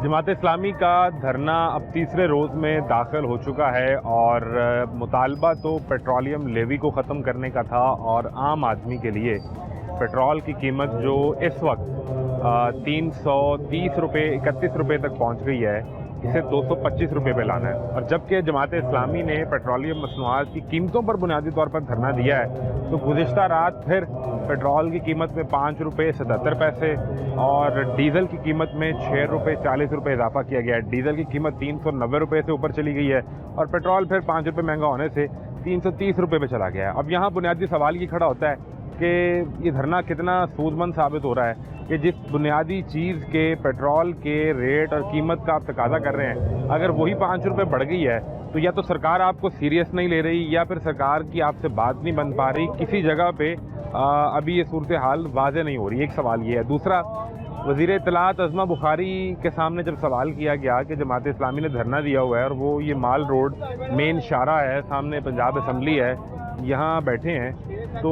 जमात इस्लामी का धरना अब तीसरे रोज़ में दाखिल हो चुका है और मुतालबा तो पेट्रोलियम लेवी को ख़त्म करने का था और आम आदमी के लिए पेट्रोल की कीमत जो इस वक्त 330 रुपये 31 रुपये तक पहुंच गई है, इसे 225 रुपये पे लाना है। और जबकि जमात इस्लामी ने पेट्रोलियम मसनूआत की कीमतों पर बुनियादी तौर पर धरना दिया है, तो गुज़िश्ता रात फिर पेट्रोल की कीमत में 5 रुपये 77 पैसे और डीज़ल की कीमत में 6 रुपये 40 रुपये इजाफा किया गया है। डीज़ल की कीमत 390 रुपये से ऊपर चली गई है और पेट्रोल फिर 5 रुपये महंगा होने से 330 रुपये पे चला गया है। अब यहाँ बुनियादी सवाल ये खड़ा होता है कि ये धरना कितना सूदमंद साबित हो रहा है कि जिस बुनियादी चीज़ के पेट्रोल के रेट और कीमत का आप तकाजा कर रहे हैं, अगर वही 5 रुपये बढ़ गई है तो या तो सरकार आपको सीरियस नहीं ले रही या फिर सरकार की आपसे बात नहीं बन पा रही। किसी जगह पे अभी ये सूरत हाल वाज़े नहीं हो रही। एक सवाल ये है। दूसरा, वज़ीर इत्तलात अज़मा बुखारी के सामने जब सवाल किया गया कि जमात इस्लामी ने धरना दिया हुआ है और वो ये माल रोड मेन शारा है, सामने पंजाब असम्बली है, यहाँ बैठे हैं, तो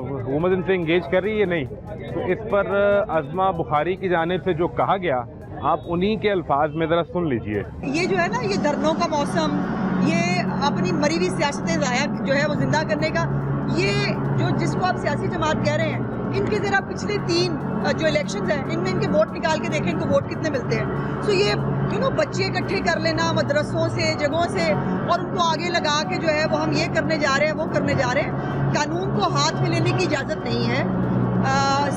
हुकूमत इनसे इंगेज कर रही है नहीं, तो इस पर अज़मा बुखारी की जानिब से जो कहा गया, आप उन्हीं के अल्फाज में ज़रा सुन लीजिए। ये जो है ना, ये धरनों का मौसम, ये अपनी मरी हुई सियासतें ज़ाया जो है वो जिंदा करने का, ये जो जिसको आप सियासी जमात कह रहे हैं, इनके ज़रा पिछले 3 जो इलेक्शंस हैं, इनमें इनके वोट निकाल के देखें इनको वोट कितने मिलते हैं। सो ये बच्चे इकट्ठे कर लेना मदरसों से, जगहों से, और उनको आगे लगा के जो है वो हम ये करने जा रहे हैं, वो करने जा रहे हैं। कानून को हाथ में लेने की इजाज़त नहीं है,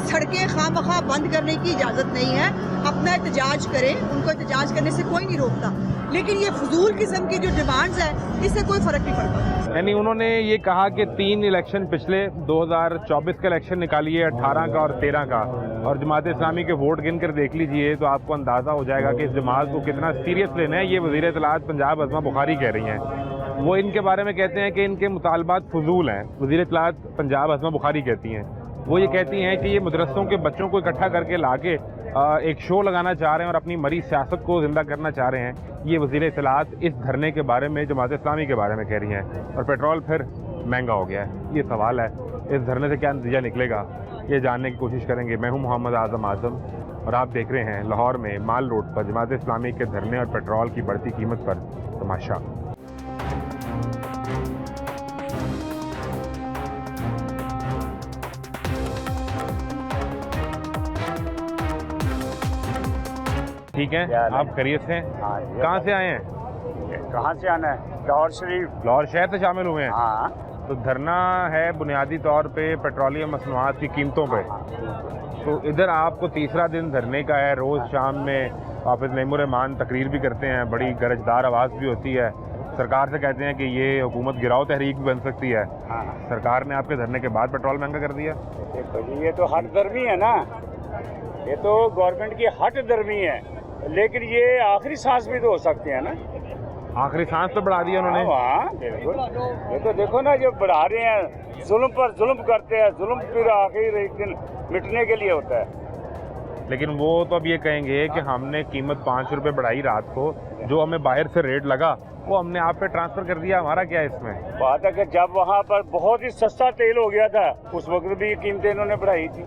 सड़कें खामखा बंद करने की इजाज़त नहीं है। अपना एहतजाज करें, उनको एहतजाज करने से कोई नहीं रोकता, लेकिन ये फजूल किस्म की जो डिमांड्स हैं, इससे कोई फ़र्क नहीं पड़ता। यानी उन्होंने ये कहा कि 3 इलेक्शन पिछले 2024 का इलेक्शन निकालिए, 18 का और 13 का, और जमात इस्लामी के वोट गिन कर देख लीजिए तो आपको अंदाज़ा हो जाएगा कि इस जमात को कितना सीरियस लेना है। ये वज़ीर इत्तलात पंजाब अज़मा बुखारी कह रही हैं। वो इनके बारे में कहते हैं कि इनके मुतालबात फजूल हैं। वज़ीर इत्तलात पंजाब अज़मा बुखारी कहती हैं, वो ये कहती हैं कि ये मदरसों के बच्चों को इकट्ठा करके लाके एक शो लगाना चाह रहे हैं और अपनी मरी सियासत को ज़िंदा करना चाह रहे हैं। ये वज़ीर इत्तलात इस धरने के बारे में जमात इस्लामी के बारे में कह रही हैं, और पेट्रोल फिर महंगा हो गया है। ये सवाल है, इस धरने से क्या नतीजा निकलेगा, ये जानने की कोशिश करेंगे। मैं हूँ मोहम्मद आज़म और आप देख रहे हैं लाहौर में माल रोड पर जमात इस्लामी के धरने और पेट्रोल की बढ़ती कीमत पर तमाशा। ठीक है, आप खैरियत से? कहाँ से आए हैं? कहाँ से आना है? लाहौर शरीफ। लाहौर शहर से शामिल हुए हैं? हाँ। तो धरना है बुनियादी तौर पे पेट्रोलियम मसनूआत की कीमतों पे। तो इधर आपको तीसरा दिन धरने का है। रोज़ शाम में हाफिज़ नईमुर रहमान तकरीर भी करते हैं, बड़ी गरजदार आवाज़ भी होती है। सरकार से कहते हैं कि ये हुकूमत गिराओ तहरीक भी बन सकती है। सरकार ने आपके धरने के बाद पेट्रोल महंगा कर दिया। देखो जी, ये तो हट दर्मी है ना, ये तो गवर्नमेंट की हट दर्मी है, लेकिन ये आखिरी सांस भी तो हो सकते हैं ना। आखिरी सांस तो बढ़ा दिया उन्होंने। हाँ बिल्कुल, ये तो देखो ना, जो बढ़ा रहे हैं, जुल्म पर जुल्म करते हैं, जुल्म फिर आखिर एक दिन मिटने के लिए होता है। लेकिन वो तो अब ये कहेंगे कि हमने कीमत 5 रुपये बढ़ाई रात को, जो हमें बाहर से रेट लगा वो हमने आप पे ट्रांसफ़र कर दिया, हमारा क्या है इसमें? बात है कि जब वहाँ पर बहुत ही सस्ता तेल हो गया था, उस वक्त भी कीमतें इन्होंने बढ़ाई थी।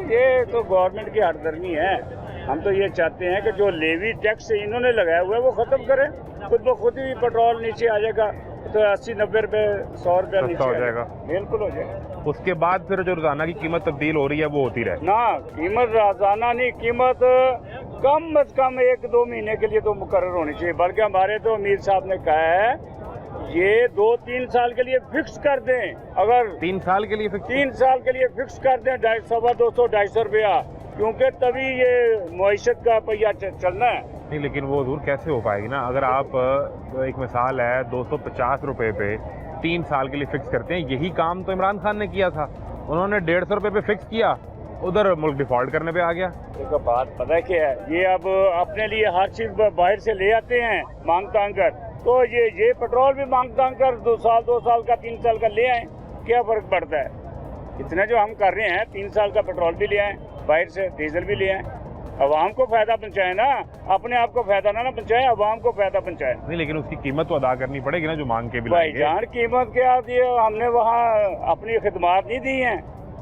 ये तो गवर्नमेंट की हटदर्मी है। हम तो ये चाहते हैं कि जो लेवी टैक्स इन्होंने लगाया हुआ है वो ख़त्म करें, खुद ब खुद ही पेट्रोल नीचे आ जाएगा, तो 80-90 रुपये 100 रुपये नीचे हो जाएगा। बिल्कुल हो जाएगा। उसके बाद फिर जो रोज़ाना की कीमत तब्दील हो रही है वो होती रहे ना। कीमत रोज़ाना नहीं, कीमत कम अज कम 1-2 महीने के लिए तो मुकर्रर होनी चाहिए। बल्कि हमारे तो अमीर साहब ने कहा है ये 2-3 साल के लिए फिक्स कर दें। अगर 3 साल के लिए फिक्स, 3 साल के लिए फिक्स कर दें 250-250 रुपया, क्योंकि तभी ये मईशत का पहिया चलना है। नहीं, लेकिन वो दूर कैसे हो पाएगी ना, अगर आप एक मिसाल है 250 रुपये पे 3 साल के लिए फिक्स करते हैं। यही काम तो इमरान खान ने किया था, उन्होंने 150 रुपये पे फिक्स किया, उधर मुल्क डिफॉल्ट करने पे आ गया। देखो बात पता है क्या है, ये अब अपने लिए हर चीज़ बाहर से ले आते हैं मांग तांग कर, तो ये पेट्रोल भी मांग तांग कर 2 साल का 3 साल का ले आए, क्या फ़र्क पड़ता है? इतना जो हम कर रहे हैं, 3 साल का पेट्रोल भी ले आए बाहर से, डीजल भी ले आए, अवाम को फायदा पहुंचाए ना, अपने आप को फायदा ना पहुंचाए, अवाम को फायदा पहुंचाए। नहीं, लेकिन उसकी कीमत तो अदा करनी पड़ेगी ना, जो मांग के भी भाईजान कीमत क्या दिए, हमने वहाँ अपनी खिदमत नहीं दी हैं,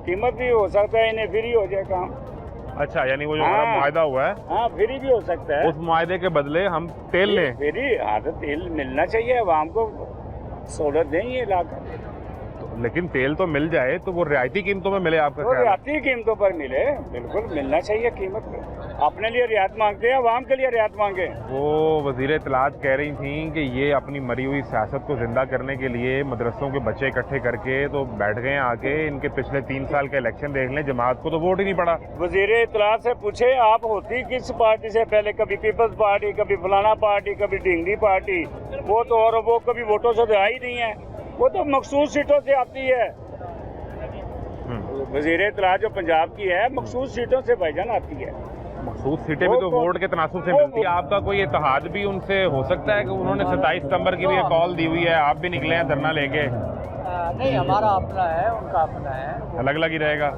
कीमत भी हो सकता है इन्हें फ्री हो जाए काम। अच्छा, यानी वो जो हमारा हाँ। मुआहदा हुआ है हाँ, फ्री भी हो सकता है। उस मुआहदे के बदले हम तेल लें। फ्री, हाँ तो तेल मिलना चाहिए आवाम को, सहूलत दें ये लाकर। लेकिन तेल तो मिल जाए तो वो रियायती कीमतों में मिले, आपका वो ख्याल है? रियायती कीमतों पर मिले, बिल्कुल मिलना चाहिए कीमत पे। अपने लिए रियायत मांगते हैं, आवाम के लिए रियायत मांगे। वो वज़ीर इत्तलात कह रही थी कि ये अपनी मरी हुई सियासत को जिंदा करने के लिए मदरसों के बच्चे इकट्ठे करके तो बैठ गए आके, इनके पिछले 3 साल का इलेक्शन देख लें, जमात को तो वोट ही नहीं पड़ा। वज़ीर इत्तलात से पूछे आप होती किस पार्टी से पहले, कभी पीपल्स पार्टी, कभी फलाना पार्टी, कभी ढिंगरी पार्टी, वो तो और वो कभी वोटों से तो आई नहीं है, वो तो मखसूस सीटों से आती है। वज़ीर इत्तलात जो पंजाब की है मखसूस सीटों से भाईजान आती है। मखसूस सीटें भी तो वोट के तनासुब से मिलती है। आपका कोई इत्तेहाद भी उनसे हो सकता है कि उन्होंने 27 सितंबर की भी एक कॉल दी हुई है, आप भी निकले हैं धरना लेके? नहीं, हमारा अपना है, उनका अपना है, अलग अलग ही रहेगा।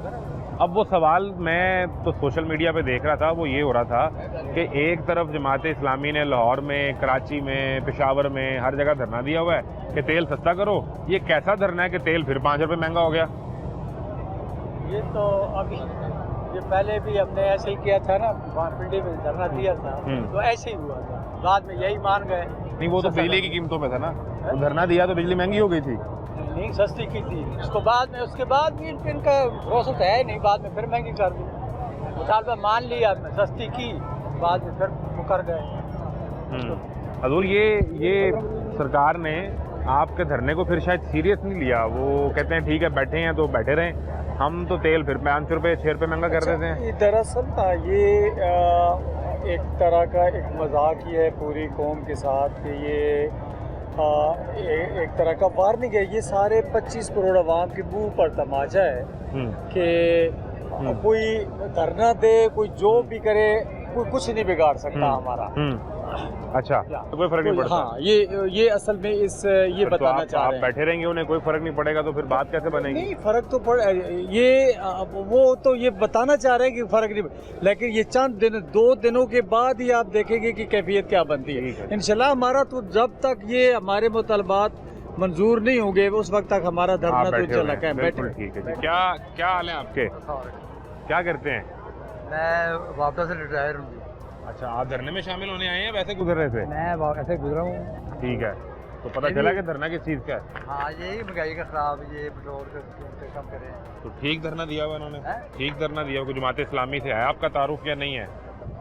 अब वो सवाल मैं तो सोशल मीडिया पे देख रहा था, वो ये हो रहा था कि एक तरफ जमात इस्लामी ने लाहौर में, कराची में, पेशावर में हर जगह धरना दिया हुआ है कि तेल सस्ता करो। ये कैसा धरना है कि तेल फिर 5 रुपये महंगा हो गया? ये तो अभी ये पहले भी हमने ऐसे ही किया था ना, वहाँ पिंडी में धरना दिया था तो ऐसे ही हुआ था, बाद में यही मान गए। नहीं, वो तो बिजली की कीमतों पे था ना, तो धरना दिया तो बिजली महंगी हो गई थी। नहीं, सस्ती की थी, उसके बाद भी इनका प्रोसेस है नहीं, बाद में फिर महंगी कर दी। मुतालबा मान लिया, सस्ती की, बाद में फिर मुकर गए। हजूर, ये सरकार ने आपके धरने को फिर शायद सीरियस नहीं लिया। वो कहते हैं ठीक है, बैठे हैं तो बैठे रहें, हम तो तेल फिर 5 रुपये 6 रुपये महंगा कर देते हैं। दरअसल ना ये एक तरह का एक मजाक ही है पूरी कौम के साथ कि ये एक तरह का वार्निंग है। ये सारे 25 करोड़ आवाम के मुंह पर तमाचा है कि कोई धरना दे, कोई जो भी करे, कोई कुछ नहीं बिगाड़ सकता हमारा। अच्छा, तो कोई फर्क नहीं पड़ता। हाँ, ये असल में ये तो बताना चाह आप रहे हैं। बैठे रहेंगे, उन्हें कोई फर्क नहीं पड़ेगा, तो फिर बात कैसे बनेगी? नहीं, फर्क तो पड़ वो तो ये बताना चाह रहे हैं कि फर्क नहीं, लेकिन ये चंद दिन 2 दिनों के बाद ही आप देखेंगे कि कैफियत क्या बनती है। इंशाल्लाह हमारा तो जब तक ये हमारे मुतालबात मंजूर नहीं होंगे उस वक्त तक हमारा धरना तो चल रहा है। बिल्कुल ठीक है जी। क्या हाल है आपके? क्या करते हैं? मैं वापस से रिटायर हूँ। अच्छा, आप धरने में शामिल होने आए हैं, वैसे गुजर रहे थे? मैं ऐसे गुजरा हूँ। ठीक है, तो पता चला कि धरना किस चीज़ का है? हाँ, यही महंगाई का खराब, ये पेट्रोल का कम करें। तो ठीक धरना दिया हुआ इन्होंने? ठीक धरना दिया हुआ। जमात इस्लामी से है आपका तारुफ या नहीं है?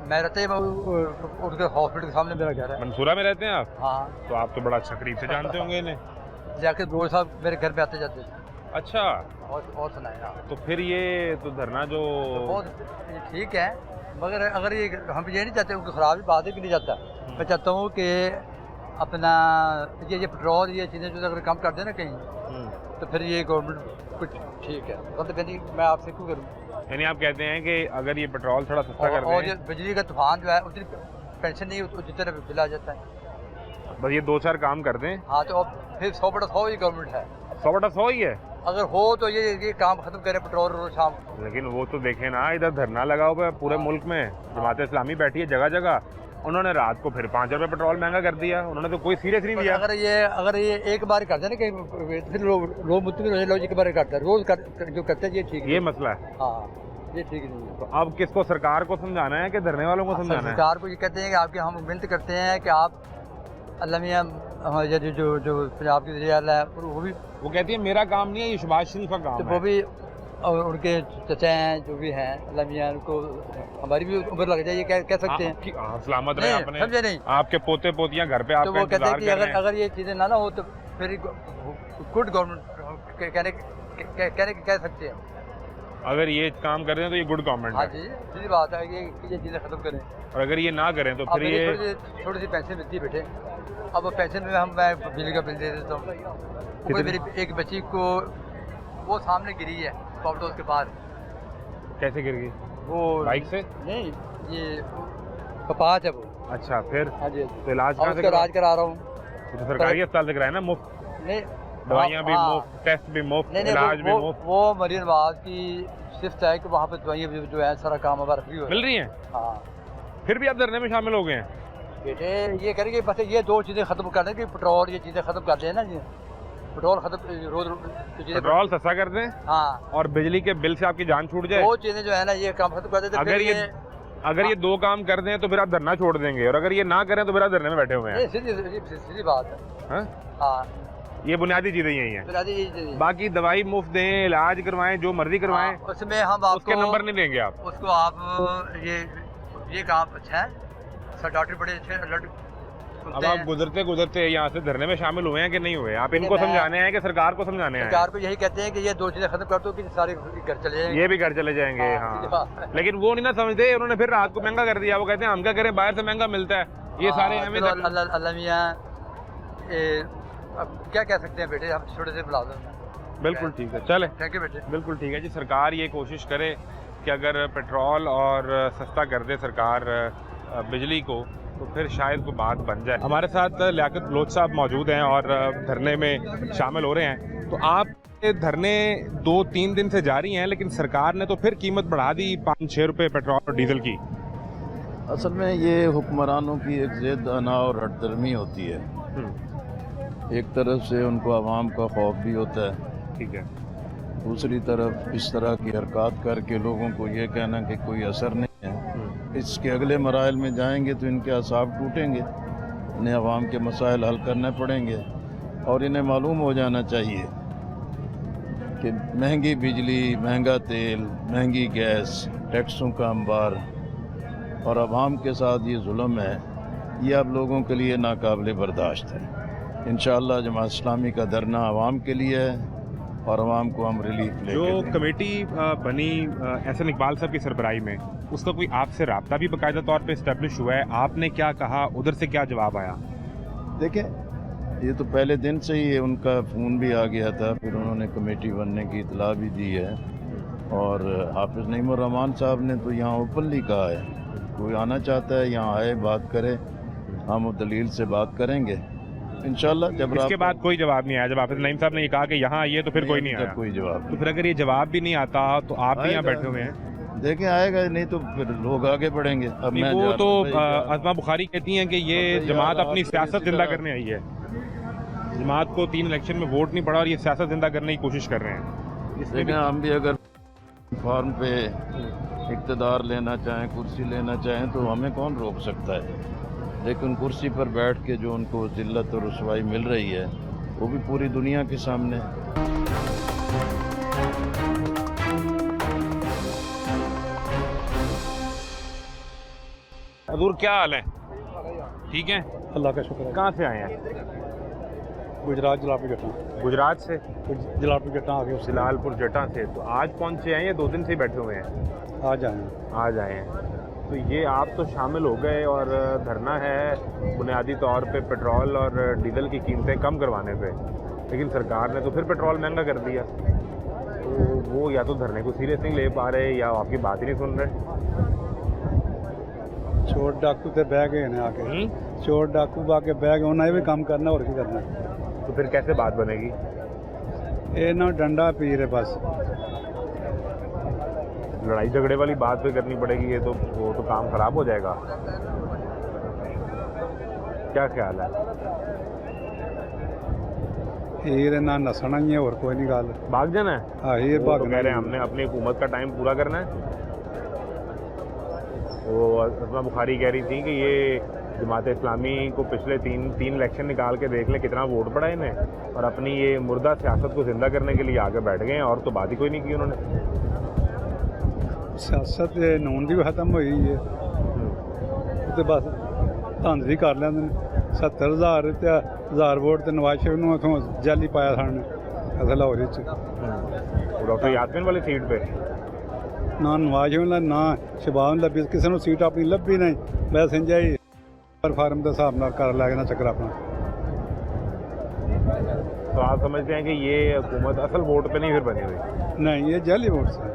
मैं रहते उनके हॉस्पिटल के सामने मेरा घर है। मंसूरा में रहते हैं आप? हाँ, तो आप तो बड़ा अच्छा करीब से जानते होंगे इन्हें। जाके रोज साहब मेरे घर पे आते जाते थे। अच्छा, और सुनाए आप। तो फिर ये तो धरना जो बहुत ठीक है, मगर अगर ये हम ये नहीं चाहते, उनको खराब ही बात है कि नहीं चाहता। मैं चाहता हूँ कि अपना ये पेट्रोल ये चीज़ें जो अगर कम कर दें ना कहीं, तो फिर ये गवर्नमेंट कुछ ठीक है। मतलब मैं आपसे क्यों करूँ? यानी आप कहते हैं कि अगर ये पेट्रोल थोड़ा सस्ता कर और दें, ये बिजली का तूफान जो है उतनी पेंशन नहीं उतनी तरह बिल आ जाता है। बस ये 2-4 काम कर दें। हाँ, तो अब फिर 100/100 ही गवर्नमेंट है। 100/100 ही है? अगर हो तो ये काम खत्म करें पेट्रोल रोज शाम। लेकिन वो तो देखें ना, इधर धरना लगा हुआ है पूरे मुल्क में, जमात इस्लामी बैठी है जगह जगह, उन्होंने रात को फिर 5 रुपये पेट्रोल महंगा कर दिया। उन्होंने तो कोई सीरियस नहीं लिया। अगर ये एक बार करते ना कहीं, फिर लोग मुझे एक बार करता है, रोज जो करते हैं ये ठीक ये मसला है। हाँ, ये ठीक नहीं है। तो अब किसको, सरकार को समझाना है कि धरने वालों को समझाना है? सरकार को ये कहते हैं कि आपके हम विनती करते हैं कि आप अल्लाह मियां हमारे जो पंजाब की वज़ीर आला है वो कहती है मेरा काम नहीं है, ये शहबाज शरीफ का काम तो है। वो भी, और उनके चचा हैं जो भी हैं, अल्लाह मियां उनको हमारी भी उम्र लग जाए, ये कह सकते हैं। हाँ, सलामत रहे। आपने समझे नहीं, आपके पोते पोतियां घर पे तो आपका वो कहते हैं इंतजार कर रहे कि हैं। अगर ये चीज़ें ना हो तो फिर गुड गवर्नमेंट कहने कह सकते हैं। अगर ये काम कर रहे हैं तो ये गुड गवर्नमेंट हाँ है। जी, सीधी बात है ये चीज़ें खत्म करें। और अगर ये ना करें तो अब फिर ये थोड़ी सी पेंशन मिलती है बेटे, अब पेंशन में मैं बिजली का बिल दे देता हूँ। कोई मेरी एक बच्ची को वो सामने गिरी है कॉपटोस के पास। कैसे गिर गई? वो बाइक से? नहीं, ये कपास है वो। अच्छा, फिर हाँ जी, तो इलाज कहाँ से उसका इलाज करा रहा हूँ। तो सरकारी अस्पताल से कराया ना? मुफ्त नहीं, दवाइयाँ भी हाँ, मुफ्त, टेस्ट भी मुफ्त, नहीं इलाज भी मुफ्त वो मरीज नवाज की शिफ्ट है कि वहाँ पे दवाइयाँ जो है सारा काम हमारा फ्री हो मिल रही हैं। हाँ, फिर भी आप धरने में शामिल हो गए हैं? बेटे ये करेंगे, बस ये 2 चीज़ें खत्म कर दें कि पेट्रोल ये चीज़ें खत्म कर दें ना जी, पेट्रोल खत्म रोज चीजें पेट्रोल सस्ता कर दें हाँ और बिजली के बिल से आपकी जान छूट जाए। वो चीजें जो है ना ये काम खत्म कर देते अगर ये दो काम कर दें तो फिर आप धरना छोड़ देंगे, और अगर ये ना करें तो फिर आप धरने में बैठे हुए हैं। सीधी बात है। हाँ? हाँ ये बुनियादी चीजें यही हैं। बुनियादी चीजें। बाकी दवाई मुफ्त दें, इलाज करवाएं, जो मर्जी करवाएं, हाँ, उसमें हम आपको उसके नंबर नहीं देंगे आप। उसको आप ये काम अच्छा है सर, डॉक्टर बड़े अच्छे अलर्ट। अब आप गुजरते गुजरते यहाँ से धरने में शामिल हुए हैं कि नहीं हुए? आप इनको समझाने हैं कि सरकार को समझाने हैं? सरकार को यही कहते हैं कि ये दो चीजें खत्म कर दो कि सारे घर चले जाएंगे। ये भी घर चले जाएंगे। हाँ, लेकिन वो नहीं ना समझते, उन्होंने फिर रात को महंगा कर दिया। वो कहते हैं हम क्या करें, बाहर से महंगा मिलता है। ये सारे हमें अल्लाह मियां अब क्या कह सकते हैं बेटे, हम छोटे से बुला दो। बिल्कुल ठीक है, चले। थैंक यू बेटे। बिल्कुल ठीक है जी। सरकार ये कोशिश करे कि अगर पेट्रोल और सस्ता कर दे सरकार बिजली को, तो फिर शायद कोई बात बन जाए। हमारे साथ लियाकत बलोच साहब मौजूद हैं और धरने में शामिल हो रहे हैं। तो आप धरने 2-3 दिन से जारी हैं, लेकिन सरकार ने तो फिर कीमत बढ़ा दी 5-6 रुपये पेट्रोल और डीजल की। असल में ये हुक्मरानों की एक ज़िद अना और हटदर्मी होती है। एक तरफ से उनको आवाम का खौफ भी होता है, ठीक है, दूसरी तरफ इस तरह की हरकत करके लोगों को ये कहना कि कोई असर नहीं है। इसके अगले मराइल में जाएंगे तो इनके असाब टूटेंगे, इन्हें आवाम के मसाइल हल करने पड़ेंगे और इन्हें मालूम हो जाना चाहिए कि महंगी बिजली, महंगा तेल, महंगी गैस, टैक्सों का अंबार और आवाम के साथ ये जुल्म है, ये आप लोगों के लिए नाकाबिले बर्दाश्त है। इंशाअल्लाह जमात इस्लामी का धरना आवाम के लिए है और आवाम को हम रिलीफ लेंगे। जो कमेटी बनी एहसन इकबाल साहब की सरबराही में, उसका कोई आपसे रब्ता भी बाकायदा तौर पे इस्टेब्लिश हुआ है? आपने क्या कहा, उधर से क्या जवाब आया? देखें, ये तो पहले दिन से ही उनका फ़ोन भी आ गया था, फिर उन्होंने कमेटी बनने की इतला भी दी है और हाफिज़ नईमुर रहमान साहब ने तो यहाँ ओपनली कहा है, कोई आना चाहता है यहाँ आए, बात करे, हम दलील से बात करेंगे इंशाल्लाह। जब इसके बाद कोई जवाब नहीं आया? जब हाफिज नईम साहब ने कहा कि यहाँ आइए तो फिर कोई नहीं आया? कोई जवाब। तो फिर अगर ये जवाब भी नहीं आता तो आप भी यहाँ बैठे हुए हैं? देखें, आएगा नहीं तो फिर लोग आगे बढ़ेंगे। अब मैं वो तो अज़मा बुखारी कहती हैं कि ये जमात अपनी सियासत जिंदा करने आई है। जमात को 3 इलेक्शन में वोट नहीं पड़ा और ये सियासत जिंदा करने की कोशिश कर रहे हैं। देखें, हम भी अगर फॉर्म पे इक़्तिदार लेना चाहें, कुर्सी लेना चाहें तो हमें कौन रोक सकता है, लेकिन कुर्सी पर बैठ के जो उनको जिल्लत और रुसवाई मिल रही है वो भी पूरी दुनिया के सामने है। हजूर क्या हाल है? ठीक है, अल्लाह का शुक्र है। कहाँ से आए हैं? गुजरात जलालपुर जटा। गुजरात से? जलालपुर जटा आ गए, जलालपुर जटा से। तो आज पहुँचे हैं या 2 दिन से ही बैठे हुए हैं? आज आए हैं। आज आए हैं। तो ये आप तो शामिल हो गए और धरना है बुनियादी तौर पे पेट्रोल और डीजल की कीमतें कम करवाने पे, लेकिन सरकार ने तो फिर पेट्रोल महंगा कर दिया। तो वो या तो धरने को सीरियस नहीं ले पा रहे या आपकी बात ही नहीं सुन रहे। चोर डाकू ते बह गए ने आके, चोर डाकू आके बह गए, उन्हें भी काम करना और की करना। तो फिर कैसे बात बनेगी? ये ना डंडा पी रहे बस। लड़ाई झगड़े वाली बात भी करनी पड़ेगी, ये तो वो तो काम खराब हो जाएगा। क्या ख्याल है? हीर ना नसना ही है और कोई नहीं गाल। भाग जाना है? हाँ, हीर वो तो भाग कह रहे हैं हमने अपनी हुकूमत का टाइम पूरा करना है। वो अज़मा बुखारी कह रही थी कि ये जमात इस्लामी को पिछले तीन इलेक्शन निकाल के देख लें कितना वोट पड़ा इन्हें, और अपनी ये मुर्दा सियासत को जिंदा करने के लिए आगे बैठ गए हैं और तो बात ही कोई नहीं की उन्होंने। सियासत नून की भी खत्म हुई है तो बस धंध भी कर लेंगे। 70,000 ते 1000 वोट तो नवाज शरीफ ने उतों जाली पाया सामने लाहौर। डॉक्टर यासमीन वाली सीट पे ना नवाज शरीफ ना शबाब लभी, किसी ने सीट अपनी लभी नहीं। वैसे जाई फार्म के हिसाब न कर लै ना चक्कर अपना। तो आप समझते हैं कि ये हुकूमत असल वोट पे नहीं फिर बनी हुई? नहीं, ये जाली वोट से।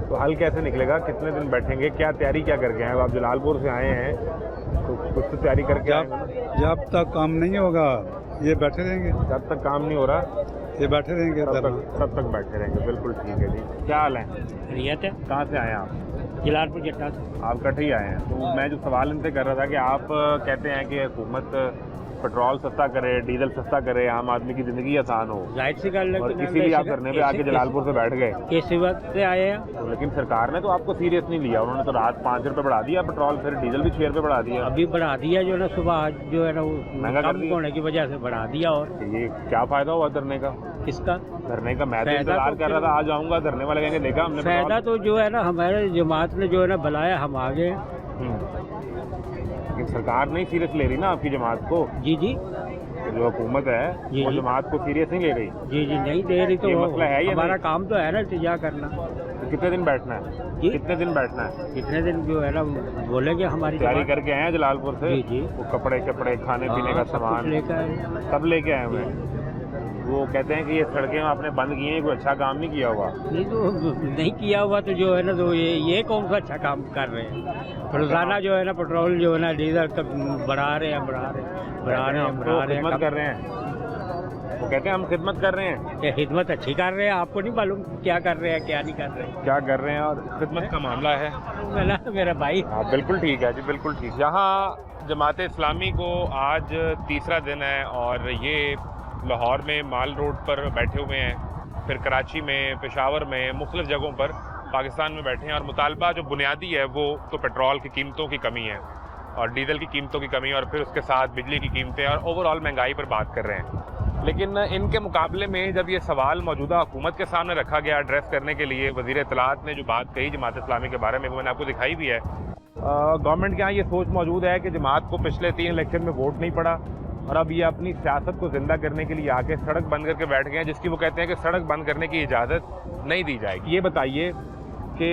तो हल कैसे निकलेगा? कितने दिन बैठेंगे? क्या तैयारी क्या करके आए? अब जलालपुर से आए हैं तो कुछ तो तैयारी करके आए हैं। जब तक काम नहीं होगा ये बैठे रहेंगे। जब तक काम नहीं हो रहा ये बैठे रहेंगे, तब तक बैठे रहेंगे। बिल्कुल ठीक है जी। क्या हाल है? रियत है। कहाँ से आए हैं आप? जलालपुर जट्टा से। आप कट ही आए हैं। तो मैं जो सवाल इनसे कर रहा था कि आप कहते हैं कि हुकूमत पेट्रोल सस्ता करे, डीजल सस्ता करे, आम आदमी की ज़िंदगी आसान हो, जाहिर सी गल है और कि इसीलिए आप धरने पे आके जलालपुर से बैठ गए। किस वक्त से आए हैं? तो लेकिन सरकार ने तो आपको सीरियस नहीं लिया, उन्होंने तो रात 5 रुपये बढ़ा दिया पेट्रोल, फिर डीजल भी 6 रुपये बढ़ा दिया। अभी बढ़ा दिया जो है ना, सुबह आज जो है ना महंगा वो कर कम दिया। होने की वजह से बढ़ा दिया। और ये क्या फायदा हुआ धरने का? किसका धरने का? मैं तो फायदा इंतजार तो कर रहा था, आ जाऊंगा, धरने वाले कहेंगे देखा हमने फायदा पेट्रोल। तो जो है ना हमारे जमात ने जो है ना बुलाया, हम आ गए। लेकिन सरकार नहीं सीरियस ले रही ना आपकी जमात को, जी जी जो हुकूमत है जी, वो जी। जमात को सीरियस नहीं ले रही। जी जी नहीं दे रही तो ये मसला है या हमारा नहीं? काम तो है ना इंतजार करना। तो कितने दिन बैठना है? जी? कितने दिन बैठना है? कितने दिन जो है ना बोलेंगे हमारी तैयारी जमात। करके आए हैं जलालपुर से? जी, जी। वो कपड़े खाने पीने का हाँ, सब कुछ सामान लेकर आए। सब लेके आए हुए हैं। वो कहते हैं कि ये सड़कें आपने बंद की हैं, कोई अच्छा काम नहीं किया हुआ। नहीं तो नहीं किया हुआ तो जो है ना, तो ये कौन सा अच्छा काम कर रहे हैं? रोजाना जो है ना पेट्रोल जो है ना डीजल बढ़ा रहे हैं, खिदमत कर रहे हैं। वो कहते हैं हम खिदमत कर रहे हैं। ये खिदमत अच्छी कर रहे हैं, आपको नहीं मालूम क्या कर रहे हैं क्या नहीं कर रहे हैं? क्या कर रहे हैं? और खिदमत का मामला है मेरा भाई। हाँ बिल्कुल ठीक है जी, बिल्कुल ठीक। यहाँ जमात इस्लामी को आज तीसरा दिन है और ये लाहौर में माल रोड पर बैठे हुए हैं, फिर कराची में, पेशावर में, मुख्तलिफ जगहों पर पाकिस्तान में बैठे हैं। और मुतालबा जो बुनियादी है वो तो पेट्रोल की कीमतों की कमी है और डीजल की कीमतों की कमी, और फिर उसके साथ बिजली की कीमतें और ओवरऑल महंगाई पर बात कर रहे हैं। लेकिन इनके मुकाबले में जब ये सवाल मौजूदा हुकूमत के सामने रखा गया एड्रेस करने के लिए, वज़ीर इत्तलात ने जो बात कही जमात इस्लामी के बारे में, वो मैंने आपको दिखाई भी है। गवर्नमेंट के यहाँ ये सोच मौजूद है कि जमात को पिछले 3 इलेक्शन में वोट नहीं पड़ा और अब ये अपनी सियासत को ज़िंदा करने के लिए आके सड़क बंद करके बैठ गए हैं, जिसकी वो कहते हैं कि सड़क बंद करने की इजाज़त नहीं दी जाएगी। ये बताइए कि